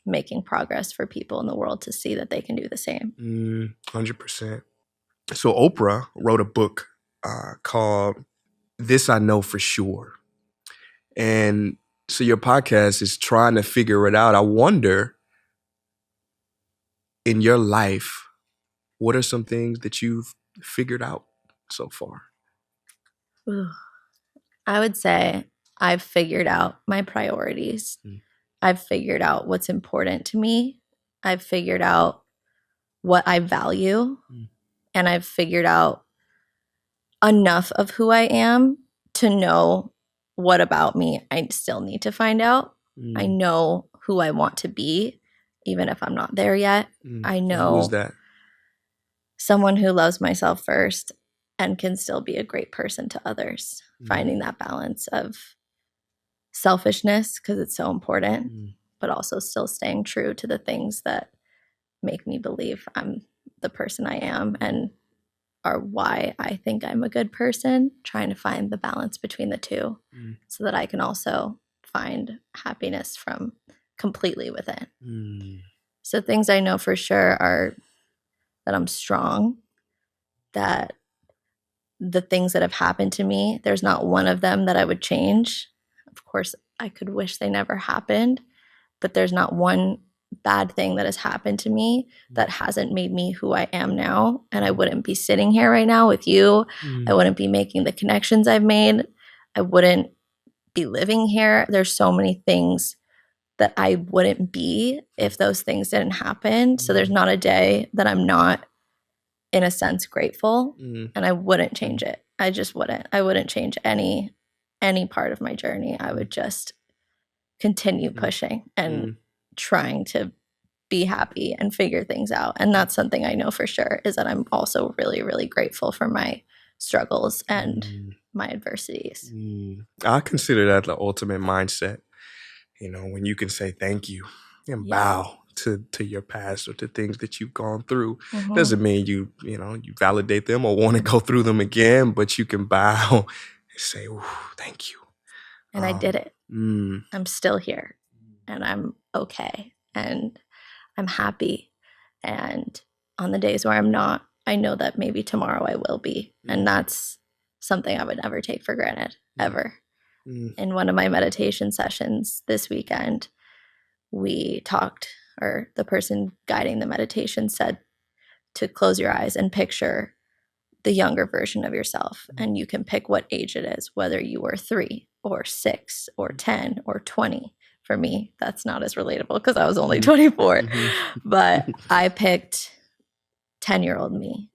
making progress for people in the world to see that they can do the same. 100%. So Oprah wrote a book called This I Know For Sure. And so your podcast is trying to figure it out. I wonder, in your life, what are some things that you've figured out so far? I would say I've figured out my priorities. I've figured out what's important to me. I've figured out what I value. And I've figured out enough of who I am to know what about me I still need to find out. I know who I want to be, even if I'm not there yet. I know who's that? Someone who loves myself first and can still be a great person to others. Finding that balance of selfishness, because it's so important, but also still staying true to the things that make me believe I'm the person I am and are why I think I'm a good person, trying to find the balance between the two so that I can also find happiness from completely within. So things I know for sure are that I'm strong, that the things that have happened to me, there's not one of them that I would change. Of course, I could wish they never happened, but there's not one bad thing that has happened to me that hasn't made me who I am now. And I wouldn't be sitting here right now with you. I wouldn't be making the connections I've made. I wouldn't be living here. There's so many things that I wouldn't be if those things didn't happen. So there's not a day that I'm not, in a sense, grateful, and I wouldn't change it. I just wouldn't. I wouldn't change any part of my journey. I would just continue pushing and trying to be happy and figure things out. And that's something I know for sure, is that I'm also really, really grateful for my struggles and my adversities. I consider that the ultimate mindset. You know, when you can say thank you and bow to your past or to things that you've gone through. Doesn't mean you validate them or want to go through them again, but you can bow and say, "Ooh, thank you." And I did it. I'm still here and I'm okay and I'm happy. And on the days where I'm not, I know that maybe tomorrow I will be. And that's something I would never take for granted, ever. In one of my meditation sessions this weekend, we talked, or the person guiding the meditation said to close your eyes and picture the younger version of yourself. And you can pick what age it is, whether you were 3 or 6 or 10 or 20. For me, that's not as relatable because I was only 24. But I picked 10-year-old me,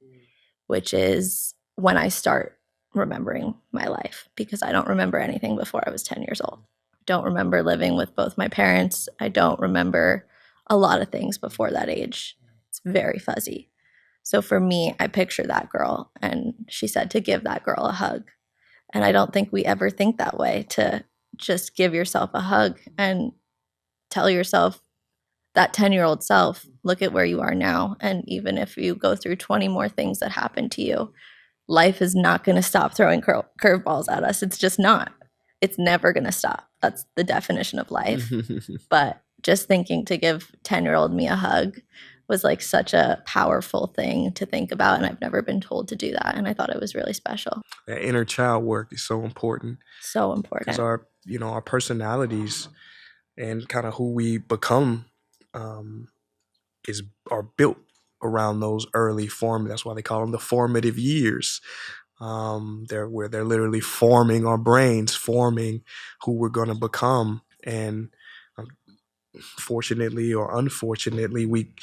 which is when I start remembering my life, because I don't remember anything before I was 10 years old. I don't remember living with both my parents. I don't remember a lot of things before that age. It's very fuzzy. So for me, I picture that girl, and she said to give that girl a hug. And I don't think we ever think that way, to just give yourself a hug and tell yourself, that 10-year-old self, look at where you are now. And even if you go through 20 more things that happen to you, life is not going to stop throwing curveballs at us. It's just not. It's never going to stop. That's the definition of life. But just thinking to give 10-year-old me a hug was like such a powerful thing to think about. And I've never been told to do that. And I thought it was really special. That inner child work is so important. So important. Because our personalities and kind of who we become are built around those early that's why they call them the formative years. They're literally forming our brains, forming who we're going to become. And fortunately or unfortunately, we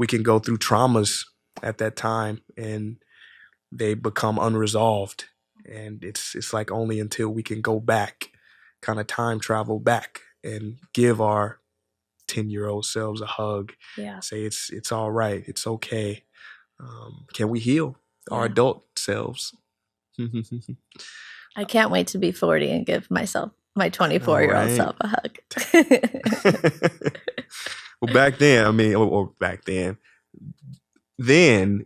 can go through traumas at that time and they become unresolved. And it's like only until we can go back, kind of time travel back and give our 10-year-old selves a hug, say it's all right, it's okay. Can we heal our adult selves? I can't wait to be 40 and give myself, my 24-year-old self, a hug. Well, back then, I mean, or back then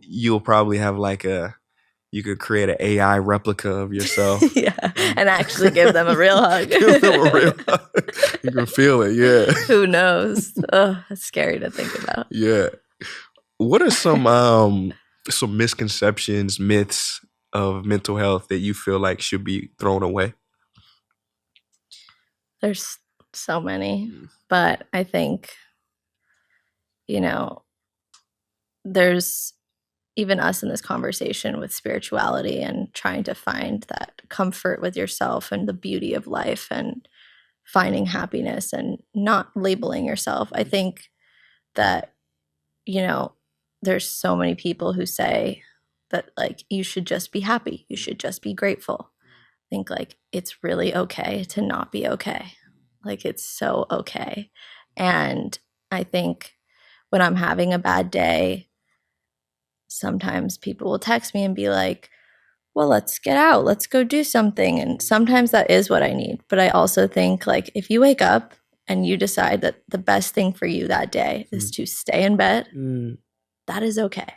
you'll probably have like you could create an AI replica of yourself. And actually give them a real hug. Give them a real hug. You can feel it, yeah. Who knows? Oh, that's scary to think about. Yeah. What are some misconceptions, myths of mental health that you feel like should be thrown away? There's so many, but I think, there's even us in this conversation with spirituality and trying to find that comfort with yourself and the beauty of life and finding happiness and not labeling yourself. I think that, there's so many people who say that, like, you should just be happy. You should just be grateful. I think, like, it's really okay to not be okay. Like, it's so okay. And I think when I'm having a bad day, sometimes people will text me and be like, well, let's get out. Let's go do something. And sometimes that is what I need. But I also think, like, if you wake up and you decide that the best thing for you that day is to stay in bed, that is okay.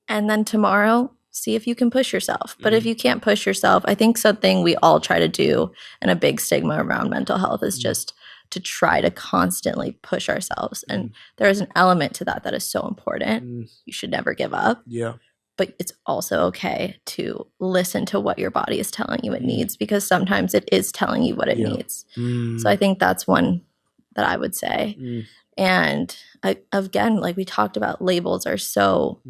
And then tomorrow, see if you can push yourself. But if you can't push yourself, I think something we all try to do, and a big stigma around mental health, is just to try to constantly push ourselves. And there is an element to that is so important. You should never give up. Yeah. But it's also okay to listen to what your body is telling you it needs, because sometimes it is telling you what it needs. So I think that's one that I would say. And again, like we talked about, labels are so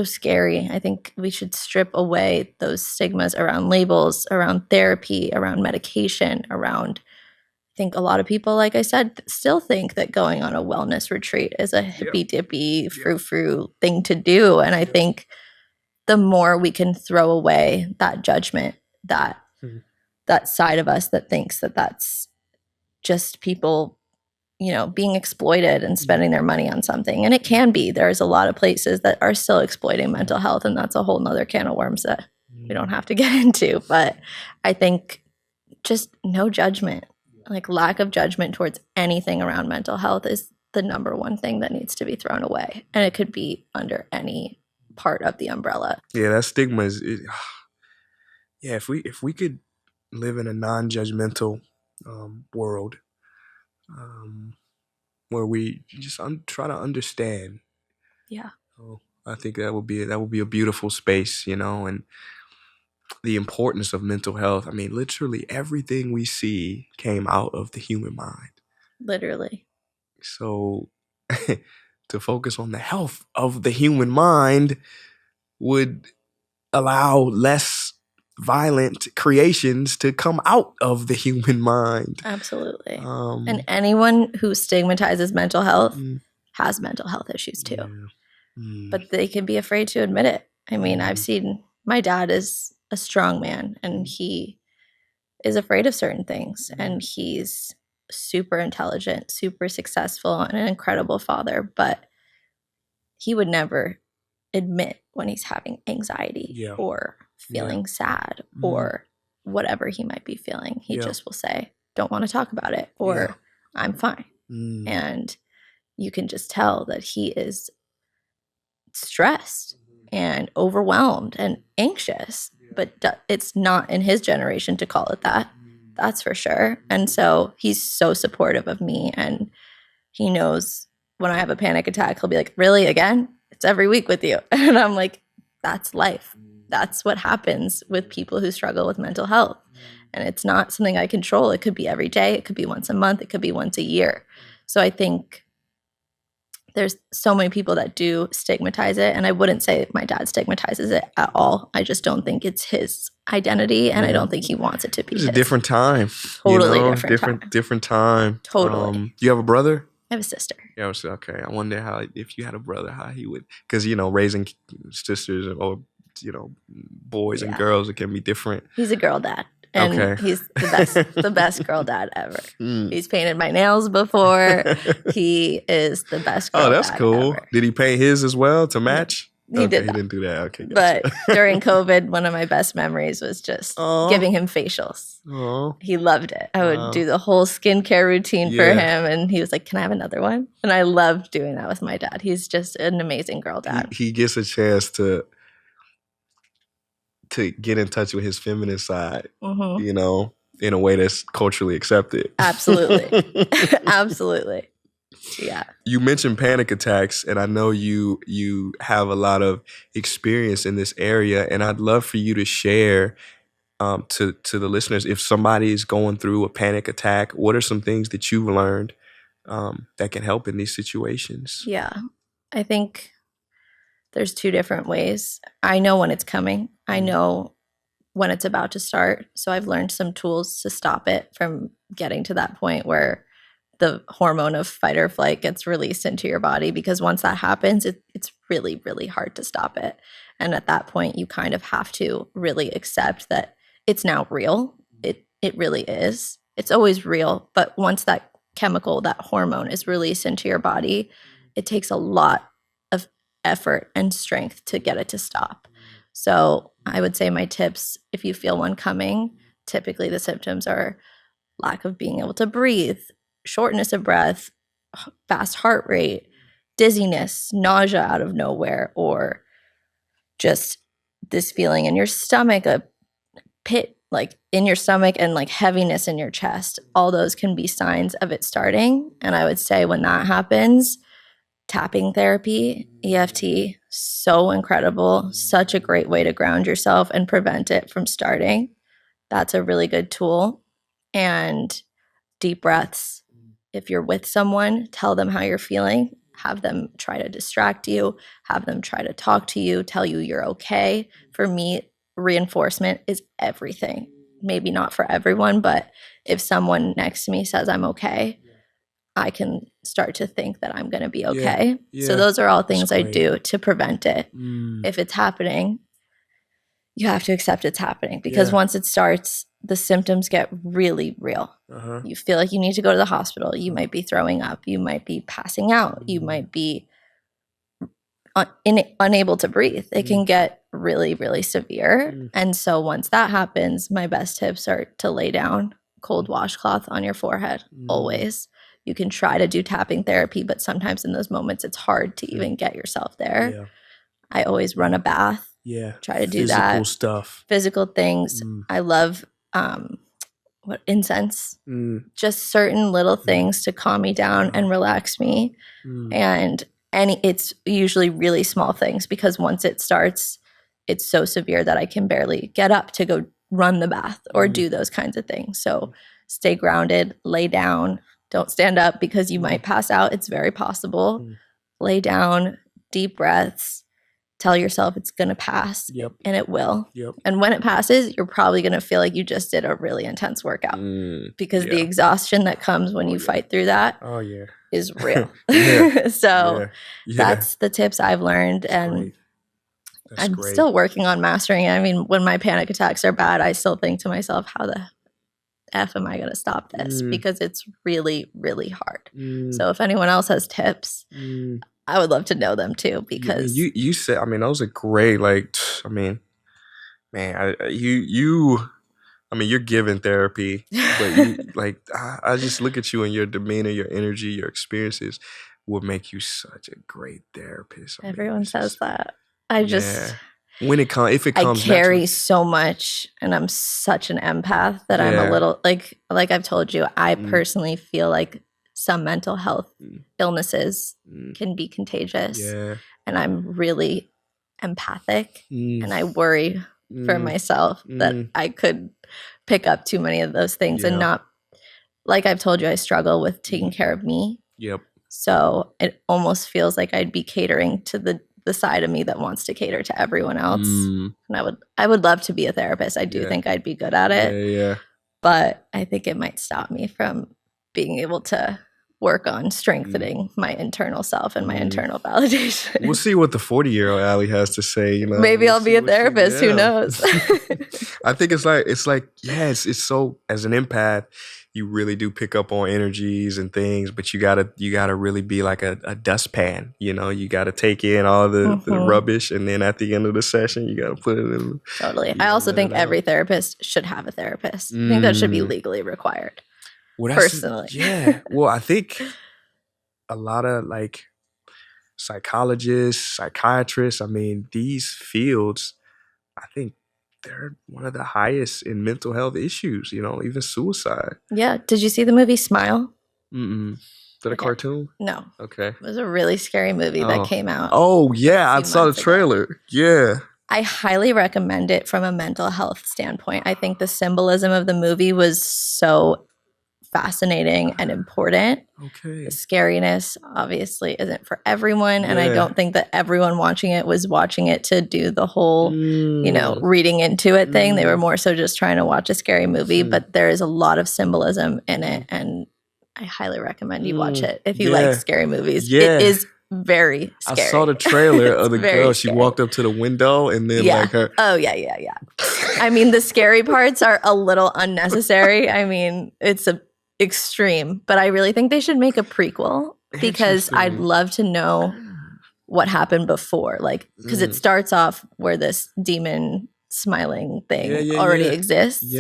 scary. I think we should strip away those stigmas around labels, around therapy, around medication, around, I think a lot of people, like I said, still think that going on a wellness retreat is a hippy-dippy, frou-frou thing to do. And I think the more we can throw away that judgment, that side of us that thinks that that's just people, being exploited and spending their money on something. And it can be. There's a lot of places that are still exploiting mental health, and that's a whole nother can of worms that we don't have to get into. But I think just no judgment, like lack of judgment towards anything around mental health, is the number one thing that needs to be thrown away. And it could be under any part of the umbrella. Yeah, that stigma is if we could live in a non-judgmental world, where we just try to understand. Yeah. So I think that would be a beautiful space, and the importance of mental health. I mean, literally everything we see came out of the human mind. Literally. So to focus on the health of the human mind would allow less violent creations to come out of the human mind. Absolutely. And anyone who stigmatizes mental health has mental health issues too. But they can be afraid to admit it. I mean, I've seen, my dad is a strong man, and he is afraid of certain things, and he's super intelligent, super successful, and an incredible father, but he would never admit when he's having anxiety or feeling sad or whatever he might be feeling. He just will say, don't want to talk about it, or I'm fine. And you can just tell that he is stressed and overwhelmed and anxious, but it's not in his generation to call it that. That's for sure. And so he's so supportive of me, and he knows when I have a panic attack, he'll be like, really, again? It's every week with you. And I'm like, that's life. That's what happens with people who struggle with mental health. And it's not something I control. It could be every day. It could be once a month. It could be once a year. So I think there's so many people that do stigmatize it. And I wouldn't say my dad stigmatizes it at all. I just don't think it's his identity. And I don't think he wants it to be It's his. a different time. Totally different time. Totally. You have a brother? I have a sister. Yeah, okay. I wonder if you had a brother, how he would, because raising sisters or boys and girls, it can be different. He's a girl dad. And he's the best girl dad ever. He's painted my nails before. He is the best girl dad. Oh, that's cool. Ever. Did he paint his as well to match? He did. He didn't do that. Okay, gotcha. But during COVID, one of my best memories was just giving him facials. He loved it. I would do the whole skincare routine for him, and he was like, "Can I have another one?" And I loved doing that with my dad. He's just an amazing girl dad. He gets a chance to get in touch with his feminine side, in a way that's culturally accepted. Absolutely. Absolutely. Yeah. You mentioned panic attacks, and I know you have a lot of experience in this area, and I'd love for you to share to the listeners, if somebody is going through a panic attack, what are some things that you've learned that can help in these situations? Yeah. I think there's two different ways. I know when it's coming. I know when it's about to start. So I've learned some tools to stop it from getting to that point where the hormone of fight or flight gets released into your body, because once that happens, it's really, really hard to stop it. And at that point, you kind of have to really accept that it's now real. It really is. It's always real. But once that chemical, that hormone is released into your body, it takes a lot of effort and strength to get it to stop. So I would say my tips, if you feel one coming, typically the symptoms are lack of being able to breathe, shortness of breath, fast heart rate, dizziness, nausea out of nowhere, or just this feeling in your stomach, a pit like in your stomach, and like heaviness in your chest. All those can be signs of it starting. And I would say when that happens, tapping therapy, EFT, so incredible, such a great way to ground yourself and prevent it from starting. That's a really good tool. And deep breaths. If you're with someone, tell them how you're feeling. Have them try to distract you. Have them try to talk to you, tell you you're okay. For me, reinforcement is everything. Maybe not for everyone, but if someone next to me says I'm okay, I can start to think that I'm going to be okay. Yeah. So those are all things I do to prevent it. If it's happening, you have to accept it's happening, because once it starts, the symptoms get really real. You feel like you need to go to the hospital. You might be throwing up. You might be passing out. You might be unable to breathe. It can get really, really severe. And so once that happens, my best tips are to lay down, cold washcloth on your forehead, always. You can try to do tapping therapy, but sometimes in those moments, it's hard to even get yourself there. Yeah. I always run a bath. Yeah. Try to do that. Physical stuff. Physical things. I love incense. Just certain little things to calm me down and relax me. And it's usually really small things, because once it starts, it's so severe that I can barely get up to go run the bath or do those kinds of things. So stay grounded, lay down. Don't stand up because you might pass out. It's very possible. Lay down, deep breaths. Tell yourself it's going to pass, and it will. And when it passes, you're probably going to feel like you just did a really intense workout, because the exhaustion that comes when you fight through that is real. So that's the tips I've learned. And I'm still working on mastering it. I mean, when my panic attacks are bad, I still think to myself, how the F am I going to stop this? Because it's really, really hard. So if anyone else has tips, I would love to know them too, because you said, I mean, those are great. Like, I mean, man, you're giving therapy, but I just look at you and your demeanor, your energy, your experiences would make you such a great therapist. Everyone says that. I just, when it comes, if it comes, I carry so much, and I'm such an empath that I'm a little like I've told you, I personally feel like some mental health illnesses can be contagious. And I'm really empathic, and I worry for myself that I could pick up too many of those things and not, like I've told you, I struggle with taking care of me. So it almost feels like I'd be catering to the side of me that wants to cater to everyone else. And I would love to be a therapist. I do think I'd be good at it. But I think it might stop me from being able to work on strengthening my internal self and my internal validation. We'll see what the 40-year-old Allie has to say. You know, maybe I'll be a therapist. Who knows? I think it's like it's so, as an empath, you really do pick up on energies and things, but you gotta really be like a dustpan. You know, you gotta take in all the rubbish, and then at the end of the session, you gotta put it in. Totally. I also think every therapist should have a therapist. I think that should be legally required. Well, personally. Yeah. Well, I think a lot of like psychologists, psychiatrists, I mean, these fields, I think they're one of the highest in mental health issues, you know, even suicide. Yeah. Did you see the movie Smile? Is that a cartoon? No. Okay. It was a really scary movie that came out. Oh, yeah. I saw the trailer. Ago. Yeah. I highly recommend it from a mental health standpoint. I think the symbolism of the movie was so fascinating and important. Okay. The scariness obviously isn't for everyone, and I don't think that everyone watching it was watching it to do the whole, you know, reading into it thing. They were more so just trying to watch a scary movie, but there is a lot of symbolism in it, and I highly recommend you watch it if you like scary movies. It is very scary. I saw the trailer of the girl. She walked up to the window and then like her. Oh, yeah. I mean, the scary parts are a little unnecessary. I mean, it's a extreme, but I really think they should make a prequel because I'd love to know what happened before, like, because it starts off where this demon smiling thing already exists.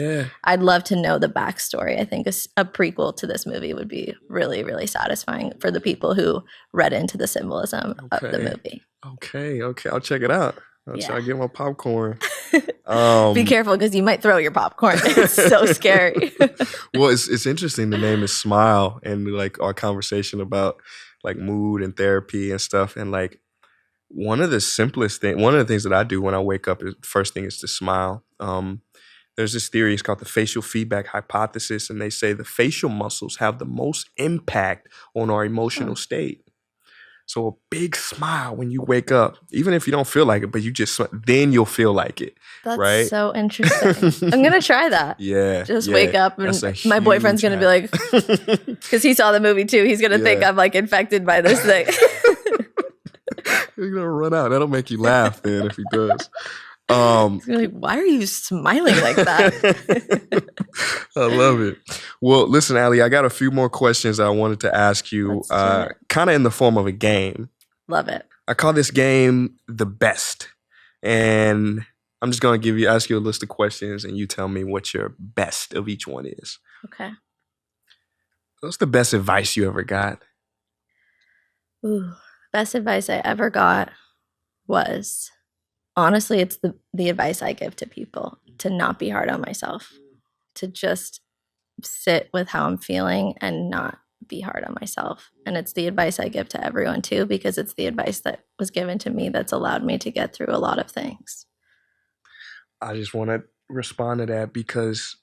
I'd love to know the backstory. I think a prequel to this movie would be really, really satisfying for the people who read into the symbolism of the movie. Okay, I'll check it out. I'll try to get my popcorn. Be careful because you might throw your popcorn. It's so scary. Well, it's interesting. The name is Smile, and like our conversation about like mood and therapy and stuff. And like one of the things that I do when I wake up, first thing is to smile. There's this theory, it's called the facial feedback hypothesis, and they say the facial muscles have the most impact on our emotional state. So a big smile when you wake up, even if you don't feel like it, but you just, then you'll feel like it. That's right? So interesting. I'm going to try that. Just wake up and my boyfriend's going to be like, because he saw the movie too, he's going to think I'm like infected by this thing. He's going to run out. That'll make you laugh then if he does. He's like, why are you smiling like that? I love it. Well, listen, Allie, I got a few more questions I wanted to ask you, kind of in the form of a game. Love it. I call this game The Best. And I'm just going to ask you a list of questions, and you tell me what your best of each one is. Okay. What's the best advice you ever got? Ooh, best advice I ever got was... honestly, it's the advice I give to people, to not be hard on myself, to just sit with how I'm feeling and not be hard on myself. And it's the advice I give to everyone too, because it's the advice that was given to me that's allowed me to get through a lot of things. I just want to respond to that because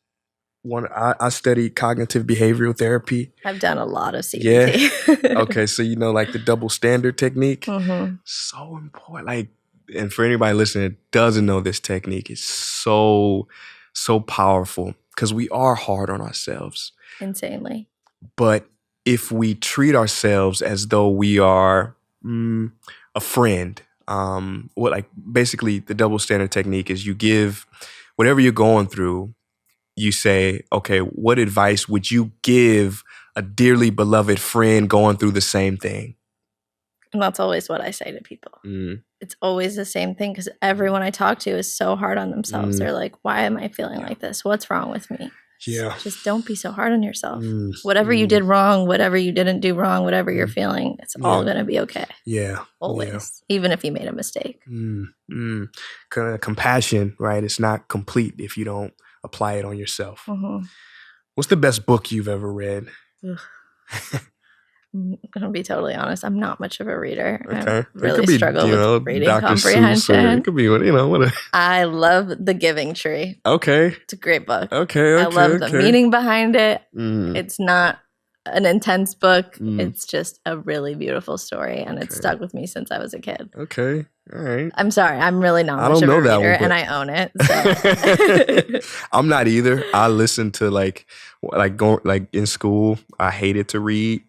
I studied cognitive behavioral therapy. I've done a lot of CBT. Yeah. Okay, so you know, like the double standard technique, so important. Like, and for anybody listening that doesn't know this technique, it's so powerful because we are hard on ourselves. Insanely. But if we treat ourselves as though we are a friend, basically the double standard technique is you give whatever you're going through, you say, okay, what advice would you give a dearly beloved friend going through the same thing? And that's always what I say to people. It's always the same thing because everyone I talk to is so hard on themselves. They're like, why am I feeling like this? What's wrong with me? Yeah. Just don't be so hard on yourself. Whatever you did wrong, whatever you didn't do wrong, whatever you're feeling, it's all going to be okay. Yeah. Always. Even if you made a mistake. Kind of compassion, right? It's not complete if you don't apply it on yourself. What's the best book you've ever read? I'm going to be totally honest. I'm not much of a reader. Okay. I really struggle with reading comprehension. It could be, whatever. I love The Giving Tree. Okay. It's a great book. Okay. I love the meaning behind it. It's not an intense book. It's just a really beautiful story, and it's stuck with me since I was a kid. Okay. All right. I'm sorry. I'm really not much of a reader, and I own it. So. I'm not either. I listen to like in school, I hated to read.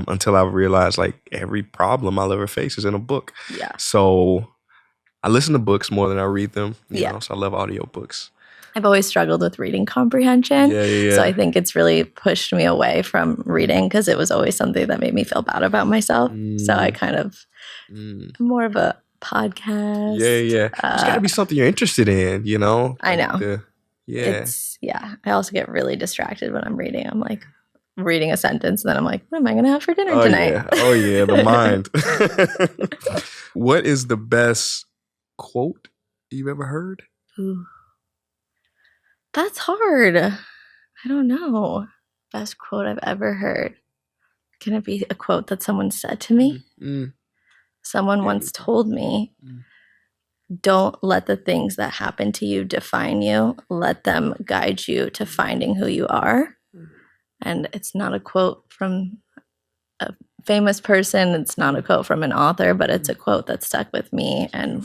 until I realized like every problem I'll ever face is in a book. Yeah. So I listen to books more than I read them. You know, so I love audiobooks. I've always struggled with reading comprehension. So I think it's really pushed me away from reading because it was always something that made me feel bad about myself. So I kind of more of a podcast. There's got to be something you're interested in, you know? I know. I also get really distracted when I'm reading. I'm like reading a sentence and then I'm like, what am I going to have for dinner tonight? The mind. What is the best quote you've ever heard? Ooh. That's hard. I don't know. Best quote I've ever heard. Can it be a quote that someone said to me? Someone once told me, don't let the things that happen to you define you. Let them guide you to finding who you are. And it's not a quote from a famous person. It's not a quote from an author, but it's a quote that stuck with me and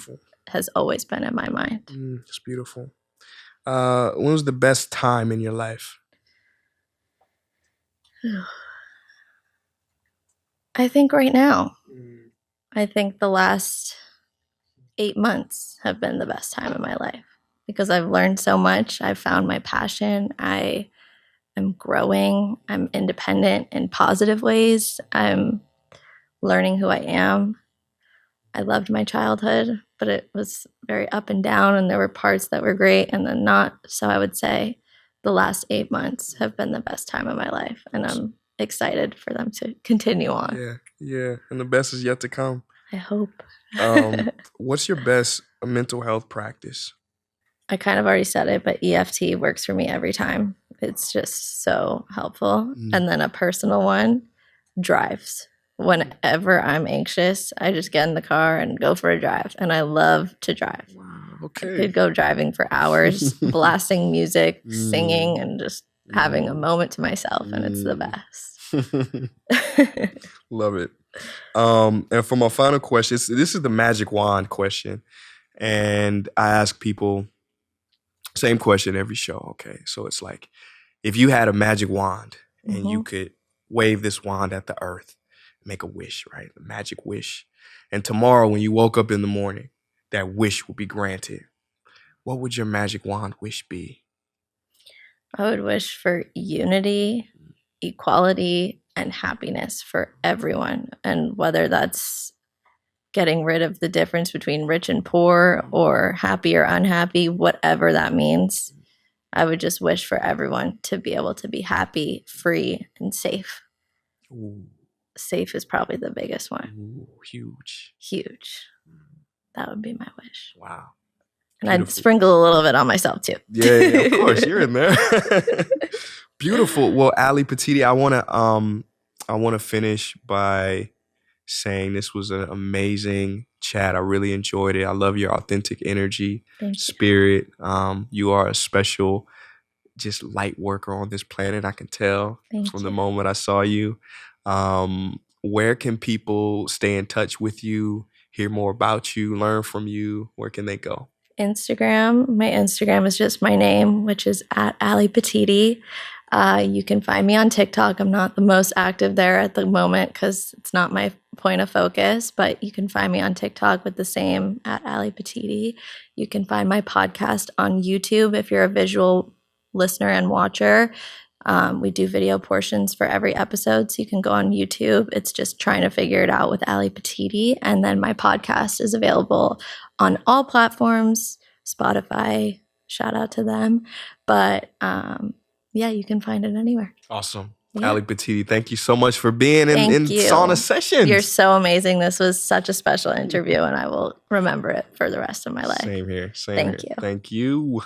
has always been in my mind. It's beautiful. When was the best time in your life? I think right now. I think the last 8 months have been the best time of my life because I've learned so much. I've found my passion. I am growing. I'm independent in positive ways. I'm learning who I am. I loved my childhood, but it was very up and down, and there were parts that were great and then not. So I would say the last 8 months have been the best time of my life, and I'm excited for them to continue on. Yeah. And the best is yet to come. I hope. What's your best mental health practice? I kind of already said it, but EFT works for me every time. It's just so helpful. And then a personal one, drives. Whenever I'm anxious, I just get in the car and go for a drive. And I love to drive. Wow, okay. I could go driving for hours, blasting music, singing, and just having a moment to myself. And it's the best. Love it. And for my final question, this is the magic wand question. And I ask people, same question every show, okay? So it's like, if you had a magic wand and you could wave this wand at the earth, make a wish, right? A magic wish. And tomorrow when you woke up in the morning, that wish will be granted. What would your magic wand wish be? I would wish for unity, equality, and happiness for everyone. And whether that's getting rid of the difference between rich and poor or happy or unhappy, whatever that means, I would just wish for everyone to be able to be happy, free, and safe. Ooh. Safe is probably the biggest one. Ooh, huge. That would be my wish. Wow. And I'd sprinkle a little bit on myself too. Yeah, of course. You're in there. Beautiful. Well, Ali Petitti, I wanna finish by saying this was an amazing chat. I really enjoyed it. I love your authentic energy, spirit. You are a special just light worker on this planet. I can tell from the moment I saw you. Where can people stay in touch with you, hear more about you, learn from you? Where can they go? Instagram. My Instagram is just my name, which is at Ali Petitti. You can find me on TikTok. I'm not the most active there at the moment because it's not my point of focus, but you can find me on TikTok with the same at Ali Petitti. You can find my podcast on YouTube if you're a visual listener and watcher. We do video portions for every episode, so you can go on YouTube. It's just trying to figure it out with Ali Petitti. And then my podcast is available on all platforms, Spotify, shout out to them. But you can find it anywhere. Awesome. Yeah. Ali Petitti, thank you so much for being in Sauna Sessions. You're so amazing. This was such a special interview, and I will remember it for the rest of my life. Same here. Thank you. Thank you.